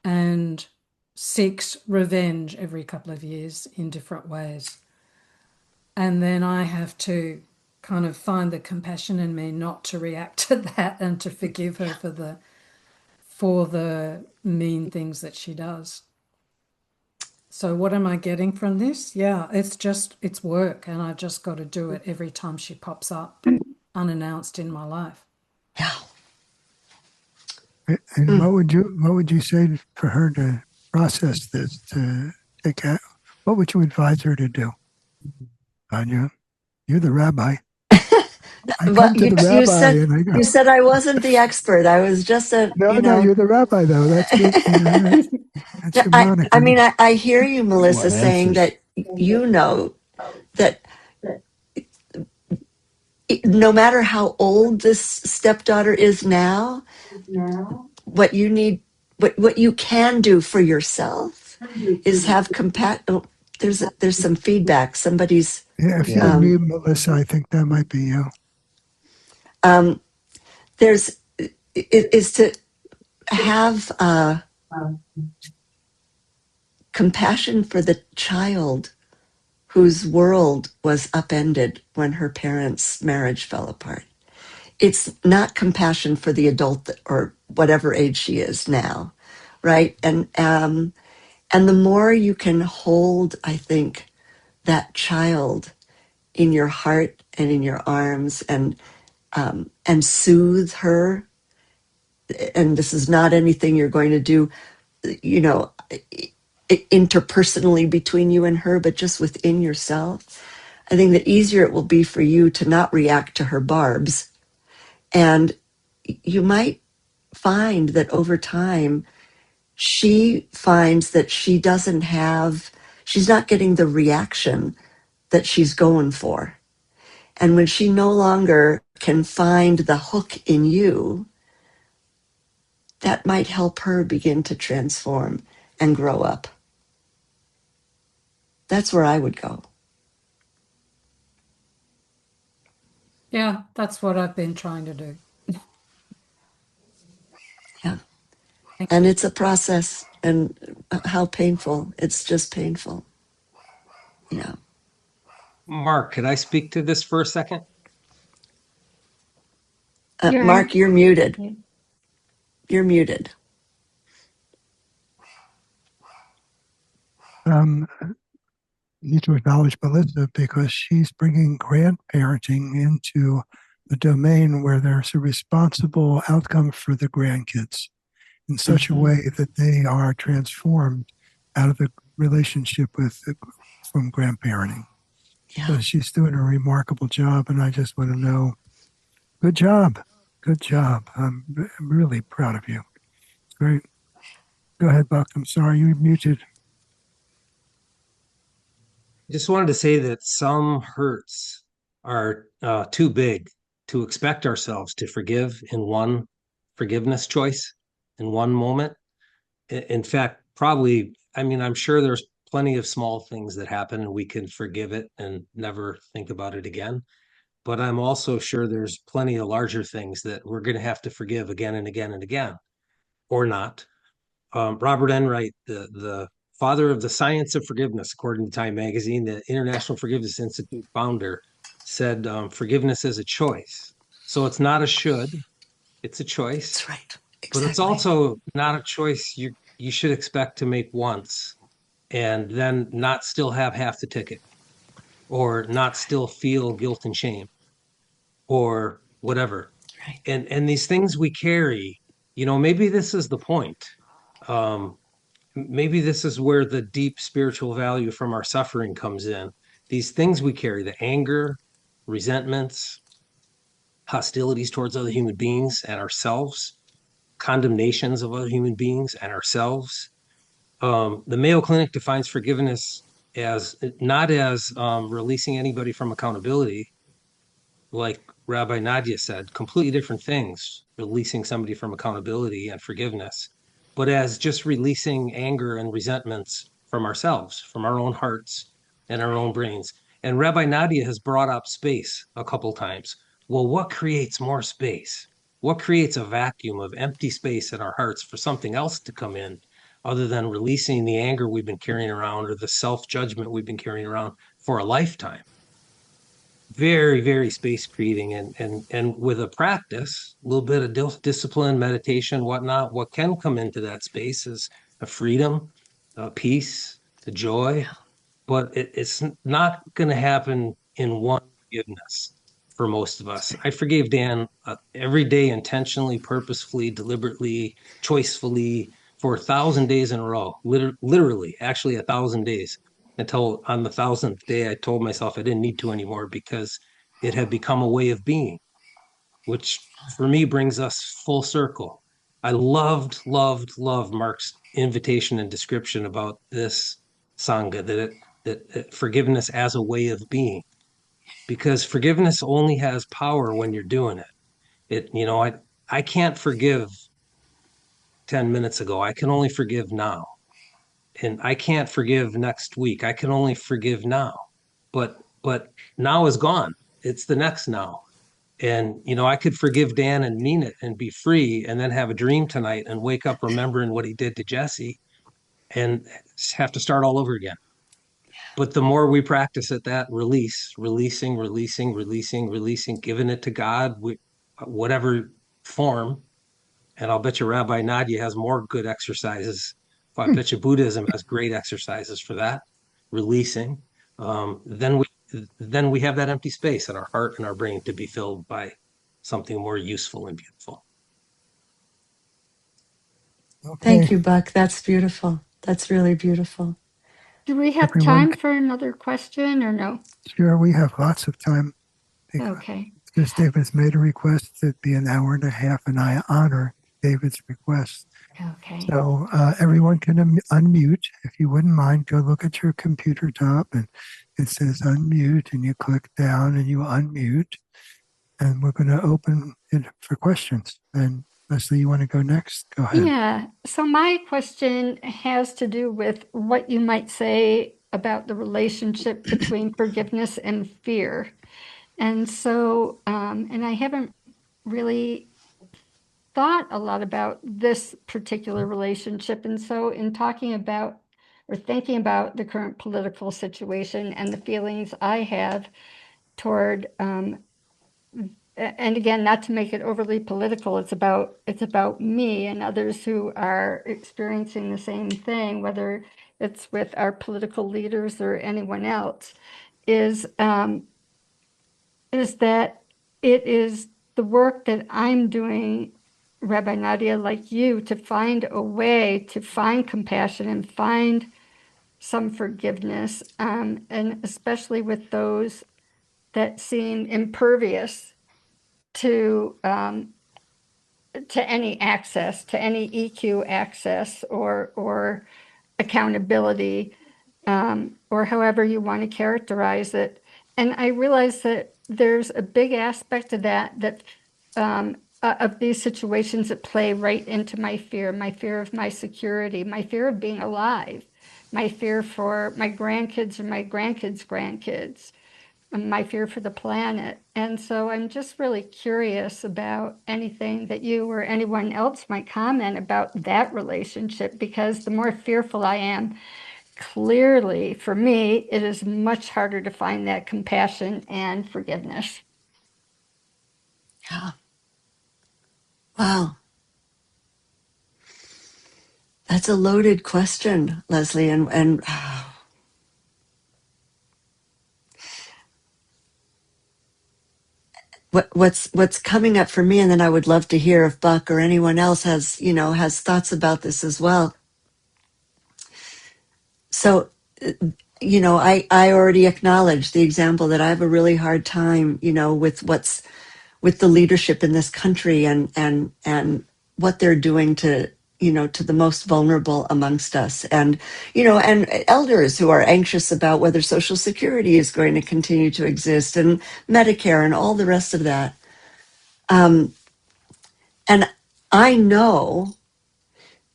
And seeks revenge every couple of years in different ways. And then I have to kind of find the compassion in me not to react to that and to forgive her for the mean things that she does. So what am I getting from this? Yeah, it's work, and I've just got to do it every time she pops up unannounced in my life. Yeah. And Mm. what would you say for her to process this, to take out? What would you advise her to do? Anya, you're the rabbi. I come But to you the you rabbi said and I go, you said I wasn't the expert. I was just a, no, no, you're the rabbi though. That's good. That's your I moniker. mean, I hear you, Good Melissa, one. saying Answers. that you know that no matter how old this stepdaughter is now, what you need, what you can do for yourself is have compat. Oh, there's some feedback. Somebody's Yeah, if you Yeah. would um, mute Melissa, I think that might be you. um, there's is to have compassion for the child whose world was upended when her parents' marriage fell apart. It's not compassion for the adult or whatever age she is now, right? And the more you can hold, I think, that child in your heart and in your arms and soothe her. And this is not anything you're going to do, you know, interpersonally between you and her, but just within yourself. I think the easier it will be for you to not react to her barbs. And you might find that over time, she finds that she's not getting the reaction that she's going for. And when she no longer can find the hook in you, that might help her begin to transform and grow up. That's where I would go. Yeah, that's what I've been trying to do. Yeah. Thank And you. it's a process, and how painful. It's just painful. You know. Mark, could I speak to this for a second? Yeah. Mark, you're muted. You're muted. Um, need to acknowledge Melissa because she's bringing grandparenting into the domain where there's a responsible outcome for the grandkids in such a Mhm. way that they are transformed out of the relationship from grandparenting. So Yeah. she's doing a remarkable job, and I just want to know, good job, good job. I'm really proud of you. Great. Go ahead, Buck. I'm sorry you muted. Just wanted to say that some hurts are too big to expect ourselves to forgive in one forgiveness choice in one moment. In fact, probably, I mean, I'm sure there's plenty of small things that happen and we can forgive it and never think about it again. But I'm also sure there's plenty of larger things that we're going to have to forgive again and again and again, or not. Robert Enright, the father of the science of forgiveness, according to Time Magazine, the International Forgiveness Institute founder, said forgiveness is a choice. So it's not a should, it's a choice, That's right. but it's Exactly. also not a choice you should expect to make once and then not still have half the ticket or not still feel guilt and shame or whatever. Right. And these things we carry, maybe this is the point. Um, Maybe this is where the deep spiritual value from our suffering comes in. These things we carry, the anger, resentments, hostilities towards other human beings and ourselves, condemnations of other human beings and ourselves. The Mayo Clinic defines forgiveness as not as releasing anybody from accountability, like Rabbi Nadia said, completely different things, releasing somebody from accountability and forgiveness, but as just releasing anger and resentments from ourselves, from our own hearts and our own brains. And Rabbi Nadia has brought up space a couple times. Well, what creates more space? What creates a vacuum of empty space in our hearts for something else to come in? other than releasing the anger we've been carrying around or the self-judgment we've been carrying around for a lifetime. Very, very space creating, and with a practice, a little bit of discipline, meditation, whatnot, what can come into that space is a freedom, a peace, a joy, but it's not going to happen in one forgiveness for most of us. I forgave Dan every day, intentionally, purposefully, deliberately, choicefully, for 1,000 days in a row. Literally, actually, 1,000 days, until on the 1,000th day, I told myself I didn't need to anymore because it had become a way of being, which for me brings us full circle. I loved Mark's invitation and description about this Sangha, that forgiveness as a way of being, because forgiveness only has power when you're doing it. I can't forgive 10 minutes ago. I can only forgive now. And I can't forgive next week. I can only forgive now. But now is gone. It's the next now. And I could forgive Dan and mean it and be free, and then have a dream tonight and wake up remembering what he did to Jesse and have to start all over again. But the more we practice at that, releasing, giving it to God, whatever form. And I'll bet you Rabbi Nadia has more good exercises. I bet you Buddhism has great exercises for that, releasing. Then we have that empty space in our heart and our brain to be filled by something more useful and beautiful. Okay, Thank you, Buck. That's beautiful. That's really beautiful. Do we have everyone. time for another question or no? Sure, we have lots of time. Okay. Because David's made a request to be an hour and a half, and I honor David's request. Okay. So everyone can unmute. If you wouldn't mind, go look at your computer top, and it says unmute, and you click down and you unmute. And we're going to open it for questions. And Leslie, you want to go next? Go ahead. Yeah. So my question has to do with what you might say about the relationship between forgiveness and fear. And so, and I haven't really thought a lot about this particular relationship. And so, in talking about or thinking about the current political situation and the feelings I have toward, and again, not to make it overly political, it's about me and others who are experiencing the same thing, whether it's with our political leaders or anyone else, is that it is the work that I'm doing, Rabbi Nadia, like you, to find a way to find compassion and find some forgiveness, and especially with those that seem impervious to any access, to any EQ access or accountability, or however you want to characterize it. And I realize that there's a big aspect of that of these situations that play right into my fear of my security, my fear of being alive, my fear for my grandkids and my grandkids' grandkids, and my fear for the planet. And so I'm just really curious about anything that you or anyone else might comment about that relationship, because the more fearful I am, clearly for me, it is much harder to find that compassion and forgiveness. Yeah. Wow. That's a loaded question, Leslie. And what's coming up for me, and then I would love to hear if Buck or anyone else has thoughts about this as well. So, I already acknowledged the example that I have a really hard time, with the leadership in this country and what they're doing to the most vulnerable amongst us, and elders who are anxious about whether Social Security is going to continue to exist, and Medicare and all the rest of that. And I know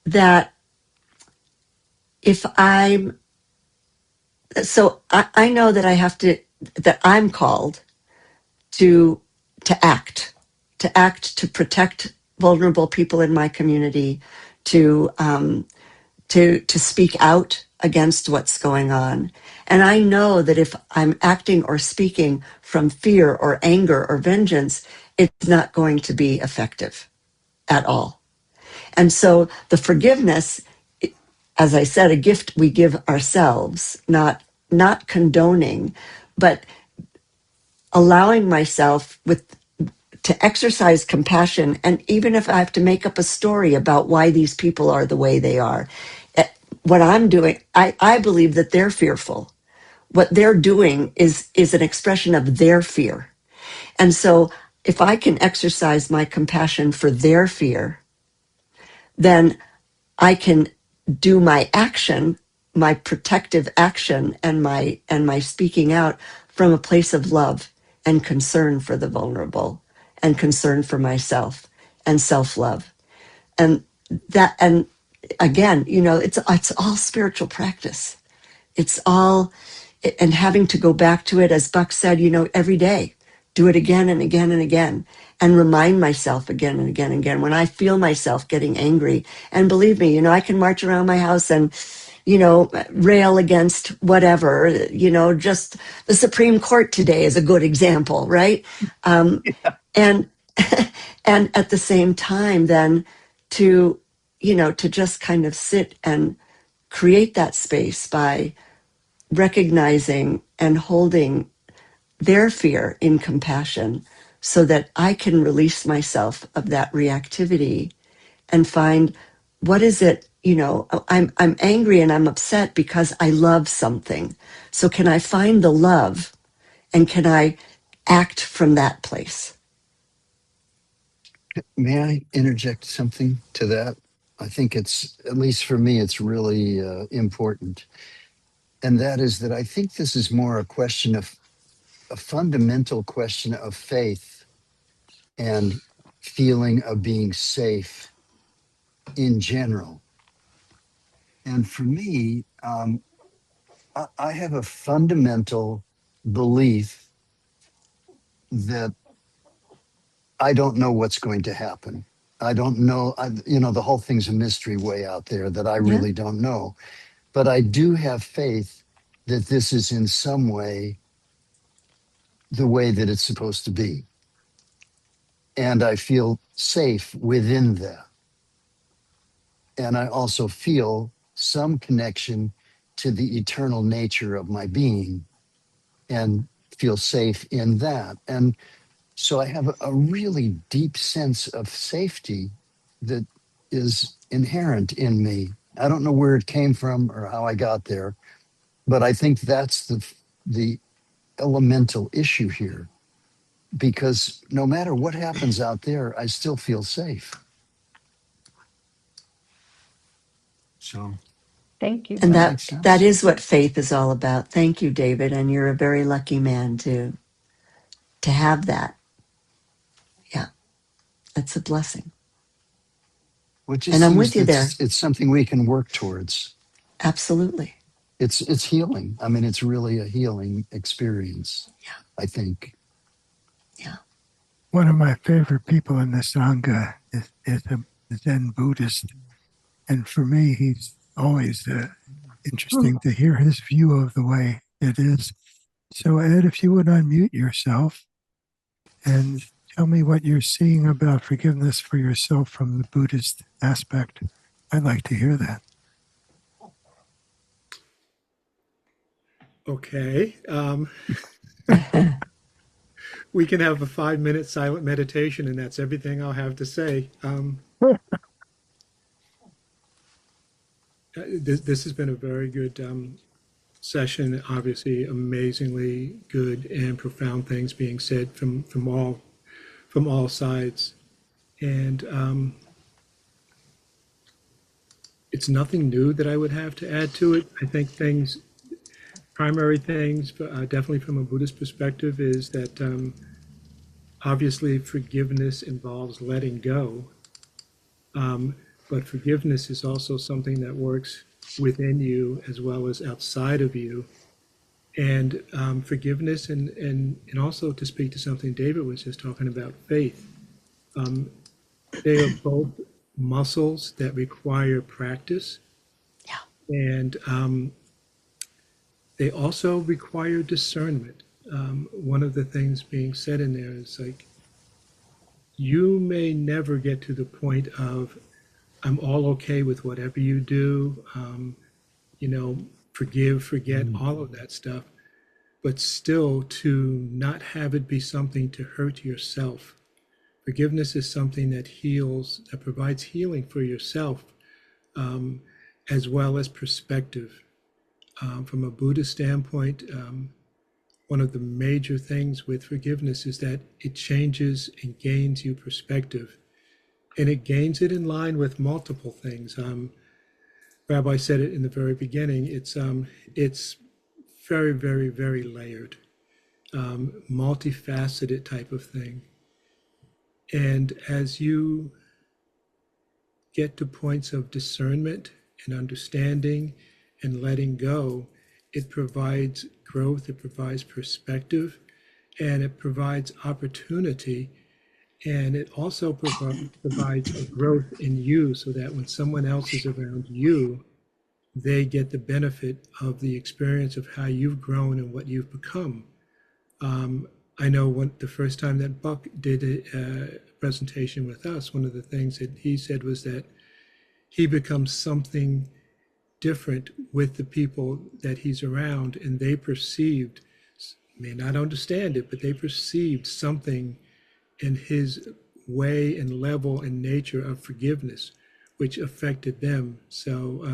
that if I'm so I know that that I'm called to to act, to protect vulnerable people in my community, to to speak out against what's going on. And I know that if I'm acting or speaking from fear or anger or vengeance, it's not going to be effective at all. And so the forgiveness, as I said, a gift we give ourselves, not condoning, but allowing myself with to exercise compassion. And even if I have to make up a story about why these people are the way they are, eh, what I'm doing, I believe that they're fearful. What they're doing is an expression of their fear. And so if I can exercise my compassion for their fear, then I can do my action, my protective action and my speaking out from a place of love and concern for the vulnerable and concern for myself and self-love. And and again, it's all spiritual practice. It's all, and having to go back to it, as Buck said, every day, do it again and again and again, and remind myself again and again and again when I feel myself getting angry. And believe me, I can march around my house and, rail against whatever, just the Supreme Court today is a good example, right? And, and at the same time, then to just kind of sit and create that space by recognizing and holding their fear in compassion so that I can release myself of that reactivity and find what is it, I'm angry and I'm upset because I love something. So can I find the love and can I act from that place? May I interject something to that? I think it's, at least for me, it's really important. And that is that I think this is more a question of a fundamental question of faith and feeling of being safe in general. And for me, I have a fundamental belief that I don't know what's going to happen. I don't know, the whole thing's a mystery way out there that I Yeah. really don't know. But I do have faith that this is in some way the way that it's supposed to be. And I feel safe within that. And I also feel some connection to the eternal nature of my being and feel safe in that. And so I have a really deep sense of safety that is inherent in me. I don't know where it came from or how I got there, but I think that's the elemental issue here, because no matter what happens out there, I still feel safe. So Thank you, does And that Buck. make that sense? is what faith is all about. Thank you, David. And you're a very lucky man to have that. Yeah. That's a blessing. Well, it just And I'm with seems you that there. it's something we can work towards. Absolutely. It's healing. I mean, it's really a healing experience, Yeah. I think. Yeah. One of my favorite people in the Sangha is a Zen Buddhist. And for me, he's always interesting to hear his view of the way it is. So, Ed, if you would unmute yourself and tell me what you're seeing about forgiveness for yourself from the Buddhist aspect, I'd like to hear that. Okay. We can have a 5-minute silent meditation, and that's everything I'll have to say. This has been a very good session. Obviously, amazingly good and profound things being said from all sides, and it's nothing new that I would have to add to it. I think primary things, definitely from a Buddhist perspective, is that obviously forgiveness involves letting go. But forgiveness is also something that works within you as well as outside of you. And forgiveness and also to speak to something David was just talking about, faith. They are both muscles that require practice. And they also require discernment. One of the things being said in there is like, you may never get to the point of, I'm all okay with whatever you do, you know, forgive, forget, all of that stuff, but still to not have it be something to hurt yourself. Forgiveness is something that heals, that provides healing for yourself, as well as perspective. From a Buddhist standpoint, one of the major things with forgiveness is that it changes and gains you perspective. And it gains it in line with multiple things. Rabbi said it in the very beginning. It's very, very, very layered, multifaceted type of thing. And as you get to points of discernment and understanding and letting go, it provides growth, it provides perspective, and it provides opportunity. And it also provides a growth in you so that when someone else is around you, they get the benefit of the experience of how you've grown and what you've become. I know the first time that Buck did a presentation with us, one of the things that he said was that he becomes something different with the people that he's around, and they perceived, may not understand it, but they perceived something in his way and level and nature of forgiveness, which affected them. So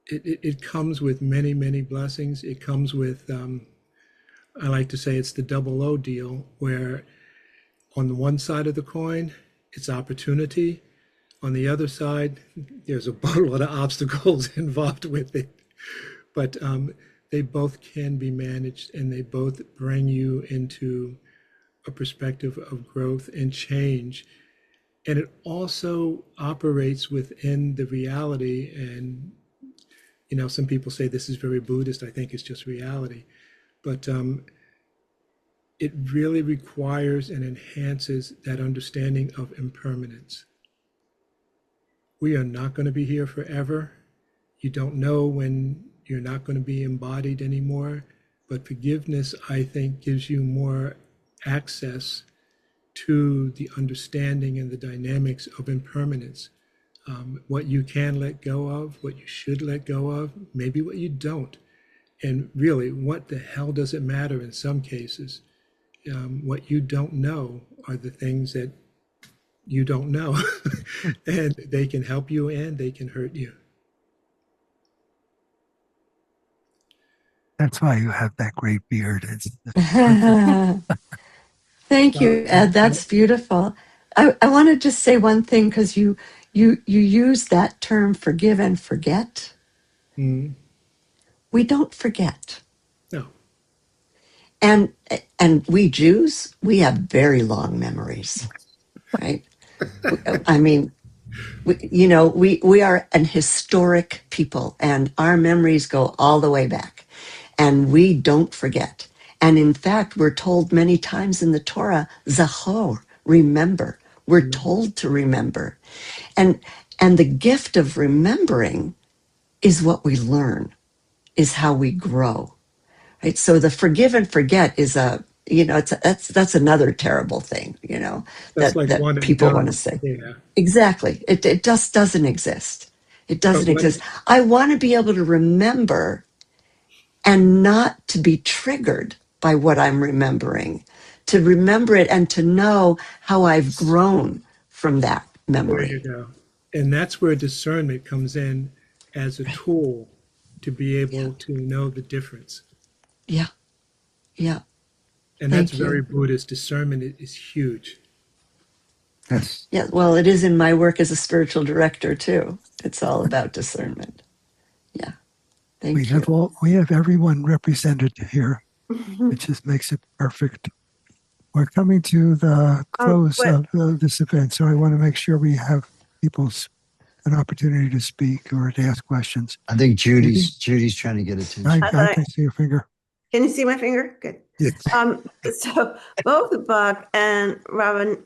it comes with many, many blessings. It comes with, I like to say it's the double O deal, where on the one side of the coin, it's opportunity. On the other side, there's a boatload of obstacles involved with it. But they both can be managed, and they both bring you into a perspective of growth and change. And it also operates within the reality. And, you know, some people say this is very Buddhist. I think it's just reality. But it really requires and enhances that understanding of impermanence. We are not going to be here forever. You don't know when you're not going to be embodied anymore. But forgiveness, I think, gives you more access to the understanding and the dynamics of impermanence. What you can let go of, what you should let go of, maybe what you don't. And really, what the hell does it matter in some cases? What you don't know are the things that you don't know. And they can help you and they can hurt you. That's why you have that great beard. It's perfect. Thank you, Ed. That's beautiful. I want to just say one thing because you use that term forgive and forget. Mm, We don't forget. no, And and we Jews, we have very long memories, right? I mean, we are an historic people, and our memories go all the way back, and we don't forget. And in fact, we're told many times in the Torah, Zachor, remember. We're remember. told to remember, and and the gift of remembering is what we learn, is how we grow. Right? So the forgive and forget is that's another terrible thing, That's like that one and people want to done. say. Yeah. Exactly. It just doesn't exist. It But doesn't what, exist. I want to be able to remember and not to be triggered by what I'm remembering, to remember it and to know how I've grown from that there you memory. go. And that's where discernment comes in as a Right. tool to be Yeah. able to know the difference. Yeah. Yeah. And that's Thank very you. Buddhist. Discernment is huge. Yes. Yeah. Well, it is in my work as a spiritual director too. It's all about discernment. Yeah. Thank you. We have everyone represented here. It just makes it perfect. We're coming to the close What of this event, so I want to make sure we have people's an opportunity to speak or to ask questions. I think Judy, Judy's trying to get attention. I I thought can see your finger. can you see my finger? Good. Yes. So both Buck and Robin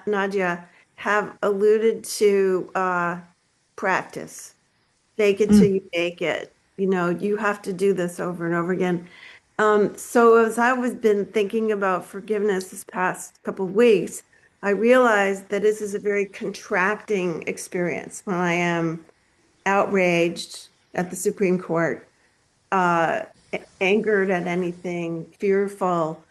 Nadia have alluded to practice. fake it till you make it. You know, you have to do this over and over again. So as I was been thinking about forgiveness this past couple of weeks, I realized that this is a very contracting experience when I am outraged at the Supreme Court, uh, angered at anything, fearful.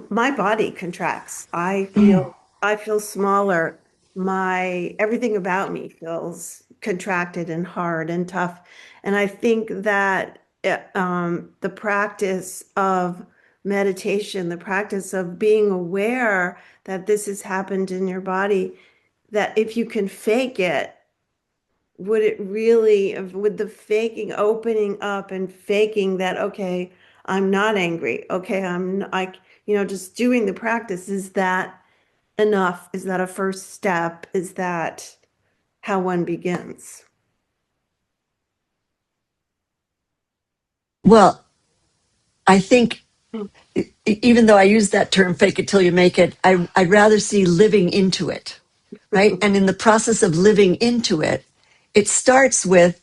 My body contracts. I feel smaller. My everything about me feels contracted and hard and tough. And I think that the practice of meditation, the practice of being aware that this has happened in your body, that if you can fake it, would it really, with the faking, opening up and faking that, okay, I'm not angry. Okay, just doing the practice, is that enough? Is that a first step? Is that how one begins? Well, I think even though I use that term, fake it till you make it, I'd rather see living into it, right? And in the process of living into it, it starts with,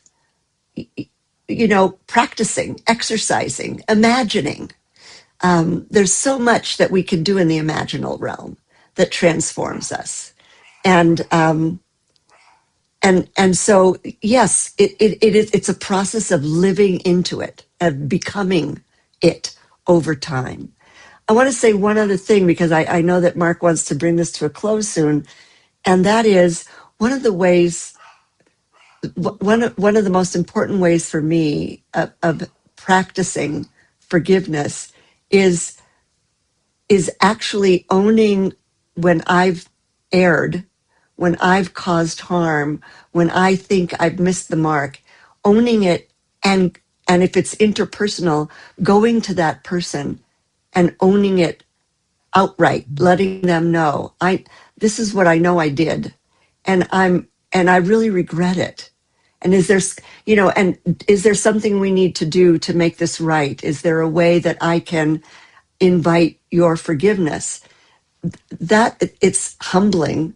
practicing, exercising, imagining. There's so much that we can do in the imaginal realm that transforms us. And so, yes, it's a process of living into it, of becoming it over time. I want to say one other thing because I know that Mark wants to bring this to a close soon, and that is one of the ways, one of the most important ways for me of practicing forgiveness is actually owning when I've erred, when I've caused harm, when I think I've missed the mark, owning it, and if it's interpersonal, going to that person and owning it outright, letting them know, this is what I know I did, and I really regret it. And is there something we need to do to make this right? Is there a way that I can invite your forgiveness? That it's humbling.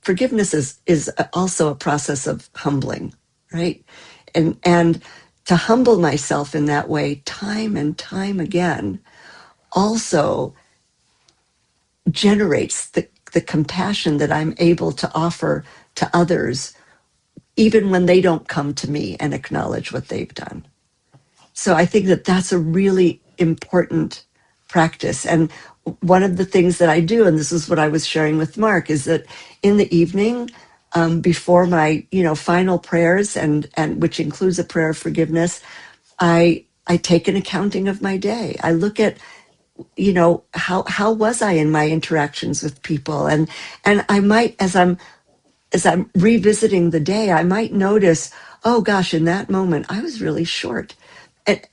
Forgiveness is also a process of humbling, right? And to humble myself in that way time and time again also generates the compassion that I'm able to offer to others, even when they don't come to me and acknowledge what they've done. So I think that that's a really important practice. And one of the things that I do, and this is what I was sharing with Mark, is that in the evening, before my final prayers, and which includes a prayer of forgiveness, I take an accounting of my day. I look at how was I in my interactions with people, and I might, as I'm revisiting the day, I might notice, oh gosh, in that moment, I was really short.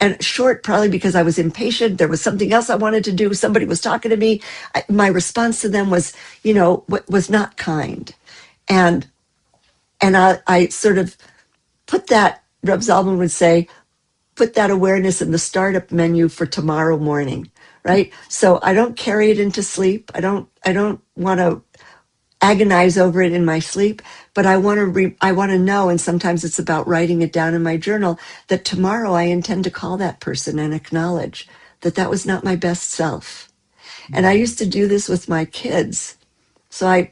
And short probably because I was impatient. There was something else I wanted to do. Somebody was talking to me. My response to them was, was not kind. And I sort of put that, Reb Zalman would say, put that awareness in the startup menu for tomorrow morning, right? So I don't carry it into sleep. I don't want to agonize over it in my sleep, but I want to know, and sometimes it's about writing it down in my journal, that tomorrow I intend to call that person and acknowledge that that was not my best self. And I used to do this with my kids. So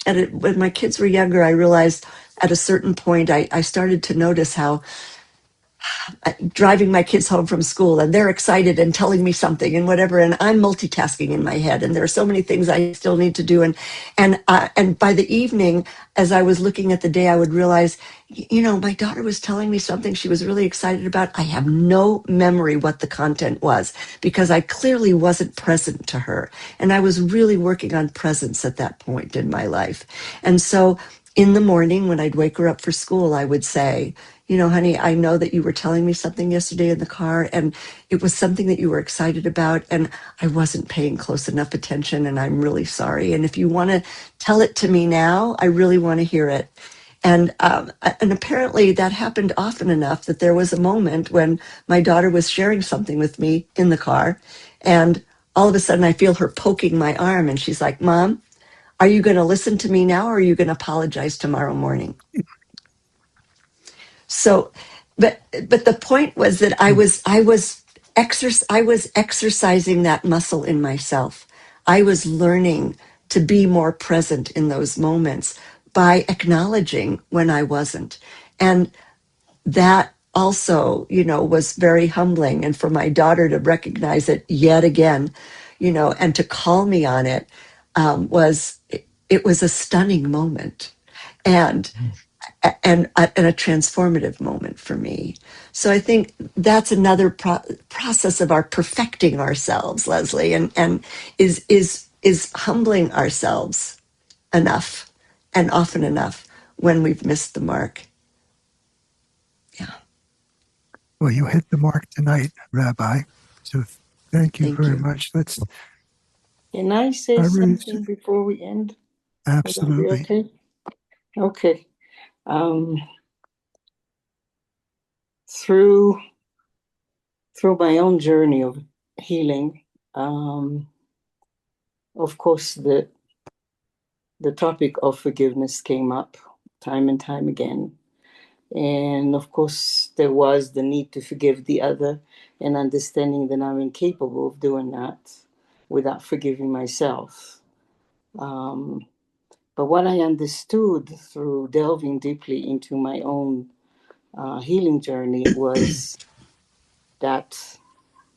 when my kids were younger, I realized at a certain point, I started to notice how driving my kids home from school and they're excited and telling me something and whatever, and I'm multitasking in my head, and there are so many things I still need to do, and by the evening, as I was looking at the day, I would realize, my daughter was telling me something she was really excited about. I have no memory what the content was because I clearly wasn't present to her, and I was really working on presence at that point in my life. And so in the morning when I'd wake her up for school, I would say, honey, I know that you were telling me something yesterday in the car, and it was something that you were excited about, and I wasn't paying close enough attention, and I'm really sorry. And if you want to tell it to me now, I really want to hear it. And apparently that happened often enough that there was a moment when my daughter was sharing something with me in the car, and all of a sudden I feel her poking my arm, and she's like, Mom, are you going to listen to me now, or are you going to apologize tomorrow morning? So, but the point was that I was exercising that muscle in myself. I was learning to be more present in those moments by acknowledging when I wasn't. And that also, was very humbling. And for my daughter to recognize it yet again, and to call me on it, it was a stunning moment. And and a transformative moment for me. So I think that's another process of our perfecting ourselves, Leslie, and is humbling ourselves enough and often enough when we've missed the mark. Yeah. Well, you hit the mark tonight, Rabbi. So thank you Thank very you. much. Let's. Can I say I really something before we end? Would that be absolutely. okay? Okay. Um, through my own journey of healing, um, of course, the topic of forgiveness came up time and time again. And of course, there was the need to forgive the other and understanding that I'm incapable of doing that without forgiving myself. Um, but what I understood through delving deeply into my own healing journey was that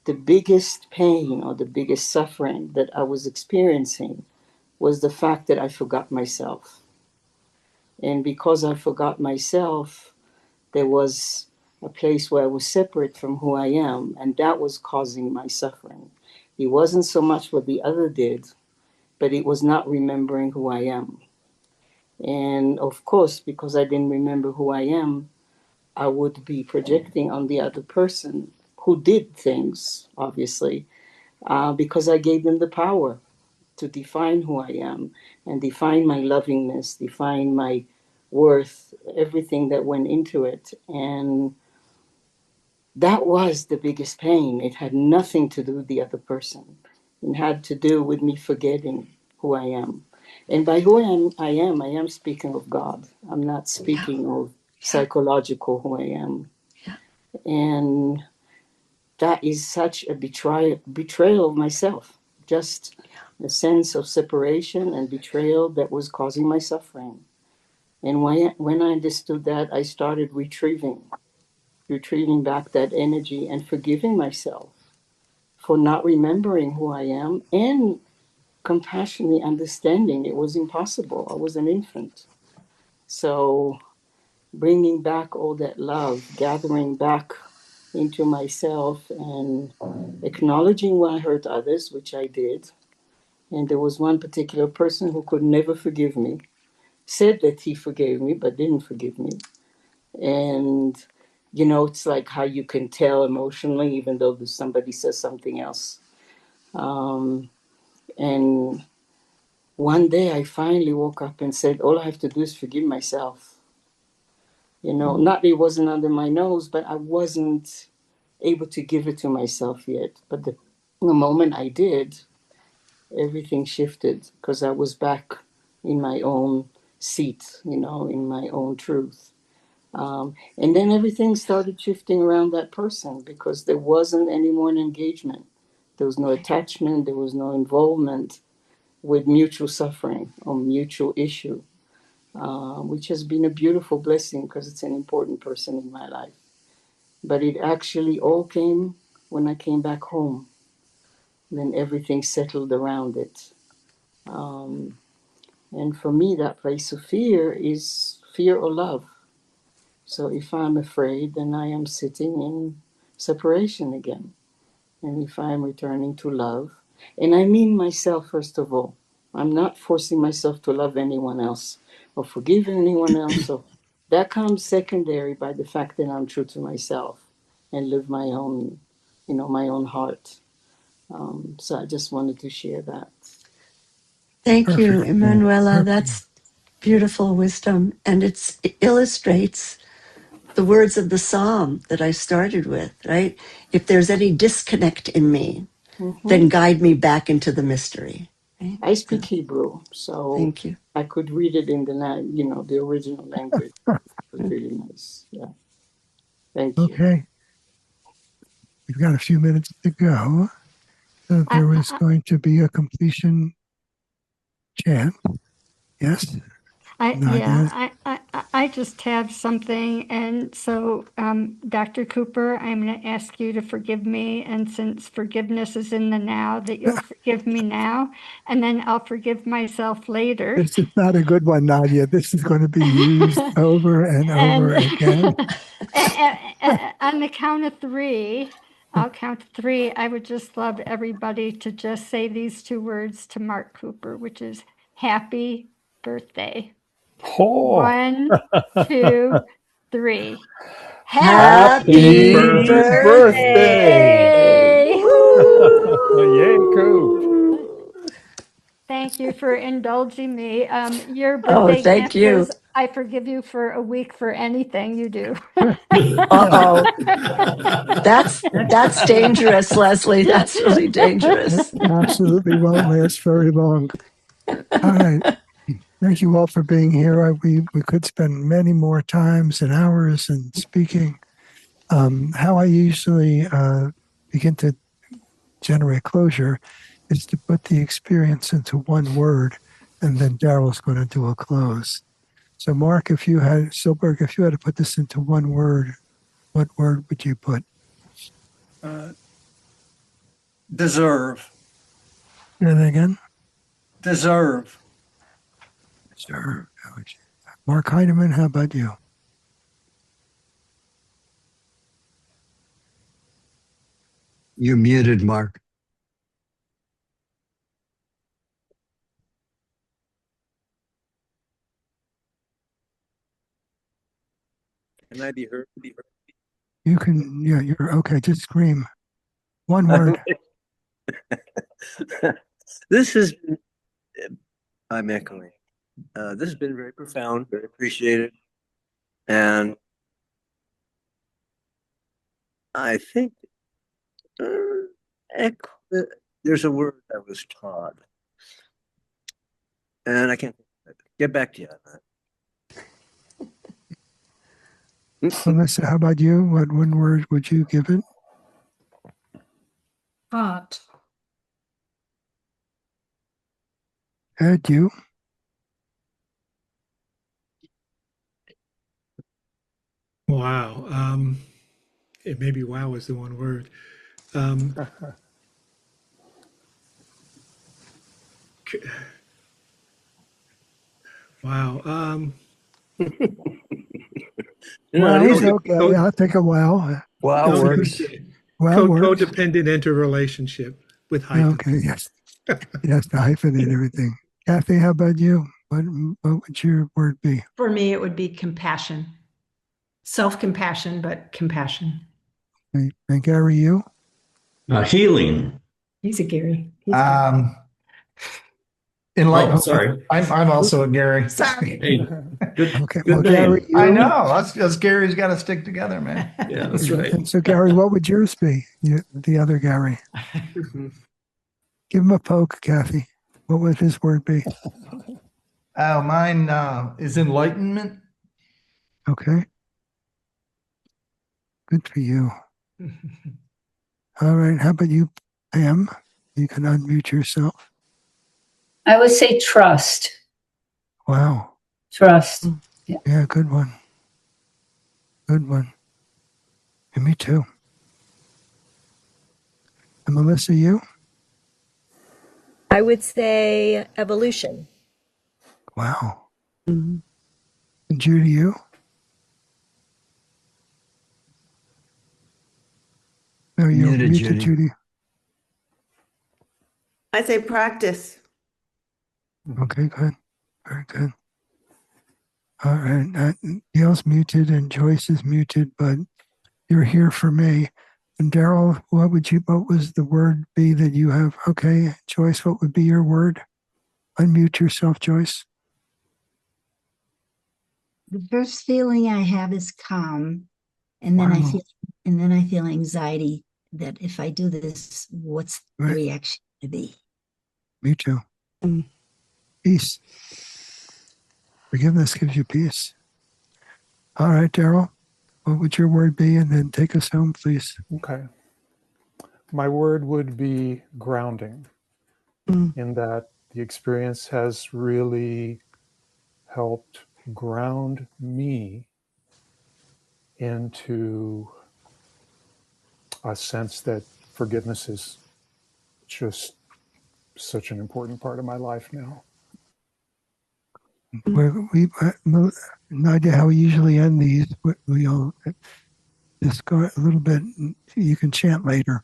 the biggest pain or the biggest suffering that I was experiencing was the fact that I forgot myself. And because I forgot myself, there was a place where I was separate from who I am, and that was causing my suffering. It wasn't so much what the other did, but it was not remembering who I am. And of course, because I didn't remember who I am, I would be projecting on the other person who did things, obviously, because I gave them the power to define who I am and define my lovingness, define my worth, everything that went into it. And that was the biggest pain. It had nothing to do with the other person. It had to do with me forgetting who I am. And by who I am speaking of God. I'm not Yeah. speaking of Yeah. psychological who I am. Yeah. And that is such a betrayal of myself. Just a sense of separation and betrayal that was causing my suffering. And when I understood that, I started retrieving back that energy and forgiving myself for not remembering who I am and compassionately understanding it was impossible. I was an infant. So bringing back all that love, gathering back into myself and acknowledging when I hurt others, which I did. And there was one particular person who could never forgive me, said that he forgave me, but didn't forgive me. And, it's like how you can tell emotionally, even though somebody says something else. Um, and one day I finally woke up and said, all I have to do is forgive myself. Not that it wasn't under my nose, but I wasn't able to give it to myself yet. But the moment I did, everything shifted because I was back in my own seat, in my own truth. And then everything started shifting around that person because there wasn't any more engagement. There was no attachment, there was no involvement with mutual suffering or mutual issue, which has been a beautiful blessing because it's an important person in my life. But it actually all came when I came back home. Then everything settled around it. Um, and for me, that place of fear is fear or love. So if I'm afraid, then I am sitting in separation again. And if I'm returning to love, and I mean myself first of all, I'm not forcing myself to love anyone else or forgive anyone else. So that comes secondary by the fact that I'm true to myself and live my own, my own heart. So I just wanted to share that. Thank you, Perfect. Emanuela. Perfect. That's beautiful wisdom. And it illustrates the words of the psalm that I started with, right? If there's any disconnect in me, Hmm. then guide me back into the mystery. Right? I So speak Hebrew, so thank you. I could read it in the original language. It was really nice. Yeah. Thank you. Okay. We've got a few minutes to go. So there was going to be a completion chant. Yes? Not yet. I just have something, and so, Dr. Cooper, I'm going to ask you to forgive me, and since forgiveness is in the now, that you'll forgive me now, and then I'll forgive myself later. This is not a good one, Nadia. This is going to be used over and And over again. on the count of three, I'll count to three. I would just love everybody to just say these two words to Mark Cooper, which is happy birthday. Oh, 1, 2, 3. Happy happy birthday. birthday. Yay, Coop. Thank you for indulging me. Your Oh, birthday thank gift you. is I forgive you for a week for anything you do. Uh-oh. That's dangerous, Leslie. That's really dangerous. Absolutely won't last very long. All right. Thank you all for being here. We could spend many more times and hours and speaking. How I usually begin to generate closure is to put the experience into one word, and then Daryl's going to do a close. So, Mark, Silberg, if you had to put this into one word, what word would you put? Deserve. Say that again. Deserve. Sure. Mark Heidemann, how about you? You're muted, Mark. Can I be heard? You can, yeah, you're okay. Just scream. One word. This is, I'm echoing. This has been very profound, very appreciated. And I think there's a word that was taught. And I can't get back to you on that. Melissa, how about you? What one word would you give it? Heart. Ed, you? Wow. It maybe wow was the one word. Wow. Wow, it's Easy. okay. I'll take a wow. Wow, works. Wow works. Codependent interrelationship with hyphen. Okay, yes. Yes, the hyphen and everything. Kathy, how about you? What would your word be? For me, it would be compassion. Self-compassion, but compassion. And Gary, you? Healing. He's a Gary. Oh, sorry. I'm also a Gary. Sorry. Hey, good. Okay, Good well, name. Gary, you? I know. Us Gary's got to stick together, man. Yeah, that's right. And so, Gary, what would yours be? The other Gary. Give him a poke, Kathy. What would his word be? Oh, mine is enlightenment. Okay. Good for you. All right. How about you, Pam? You can unmute yourself. I would say trust. Wow. Trust. Yeah, good one. Good one. And me too. And Melissa, you? I would say evolution. Wow. And Judy, you? No, you're muted, Judy. I say practice. Okay, good. Very good. All right. Neil's muted and Joyce is muted, but you're here for me. And Daryl, what was the word be that you have? Okay, Joyce, what would be your word? Unmute yourself, Joyce. The first feeling I have is calm, and then I feel anxiety that if I do this, what's the reaction to be? Me too. Peace. Forgiveness gives you peace. All right, Daryl. what would your word be? And then take us home, please. Okay. My word would be grounding, in that the experience has really helped ground me into a sense that forgiveness is just such an important part of my life now. We no idea how we usually end these. We'll just go a little bit. You can chant later.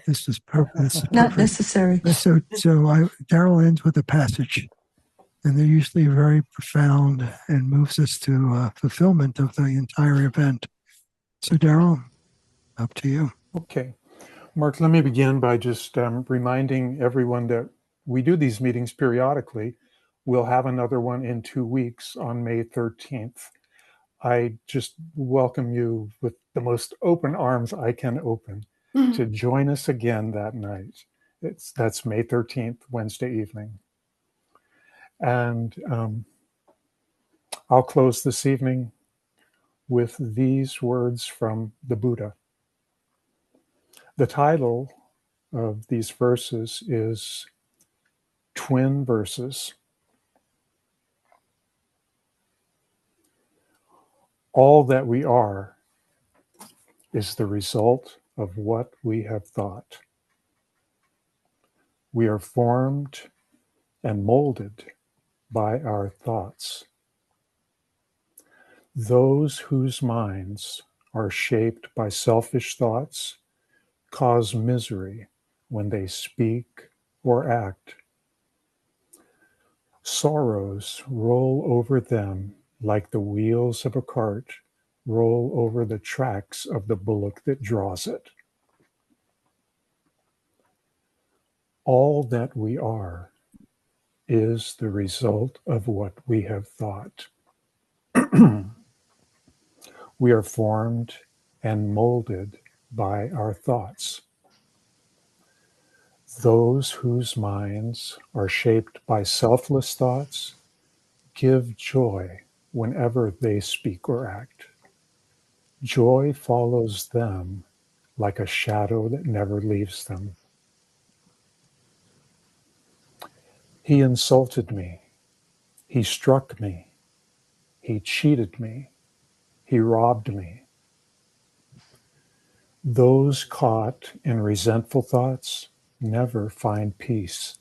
This is perfect. Not necessary. So Daryl ends with a passage, and they're usually very profound and moves us to fulfillment of the entire event. So Daryl, up to you. Okay. Mark, let me begin by just reminding everyone that we do these meetings periodically. We'll have another one in 2 weeks on May 13th. I just welcome you with the most open arms I can open to join us again that night. That's May 13th, Wednesday evening. And I'll close this evening with these words from the Buddha. The title of these verses is Twin Verses. All that we are is the result of what we have thought. We are formed and molded by our thoughts. Those whose minds are shaped by selfish thoughts cause misery when they speak or act. Sorrows roll over them like the wheels of a cart roll over the tracks of the bullock that draws it. All that we are is the result of what we have thought. We are formed and molded by our thoughts. Those whose minds are shaped by selfless thoughts give joy whenever they speak or act. Joy follows them like a shadow that never leaves them. He insulted me. He struck me. He cheated me. He robbed me. Those caught in resentful thoughts never find peace.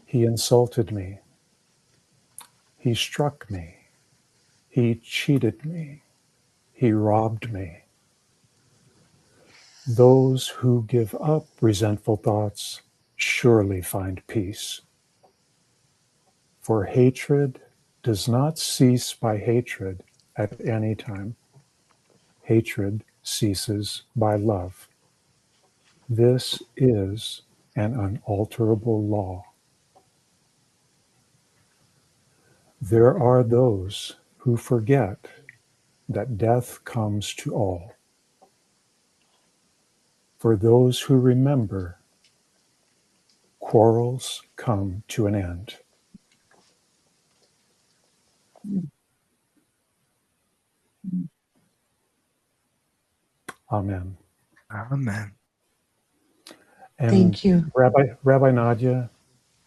He insulted me. He struck me. He cheated me. He robbed me. Those who give up resentful thoughts surely find peace. For hatred does not cease by hatred at any time. Hatred ceases by love. This is an unalterable law. There are those who forget that death comes to all. For those who remember, quarrels come to an end. Amen. Amen. And thank you. Rabbi Nadia,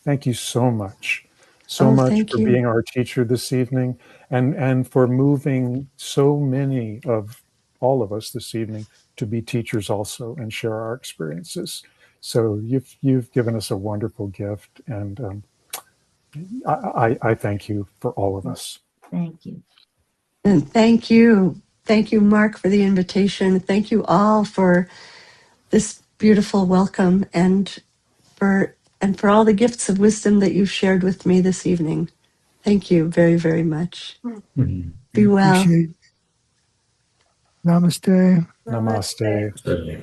thank you so much. So much Thank for you. being our teacher this evening and for moving so many of all of us this evening to be teachers also and share our experiences. So you've given us a wonderful gift, and I thank you for all of us. Thank you. And thank you. Thank you, Mark, for the invitation. Thank you all for this beautiful welcome and for all the gifts of wisdom that you've shared with me this evening. Thank you very, very much. Be well. Namaste. Namaste.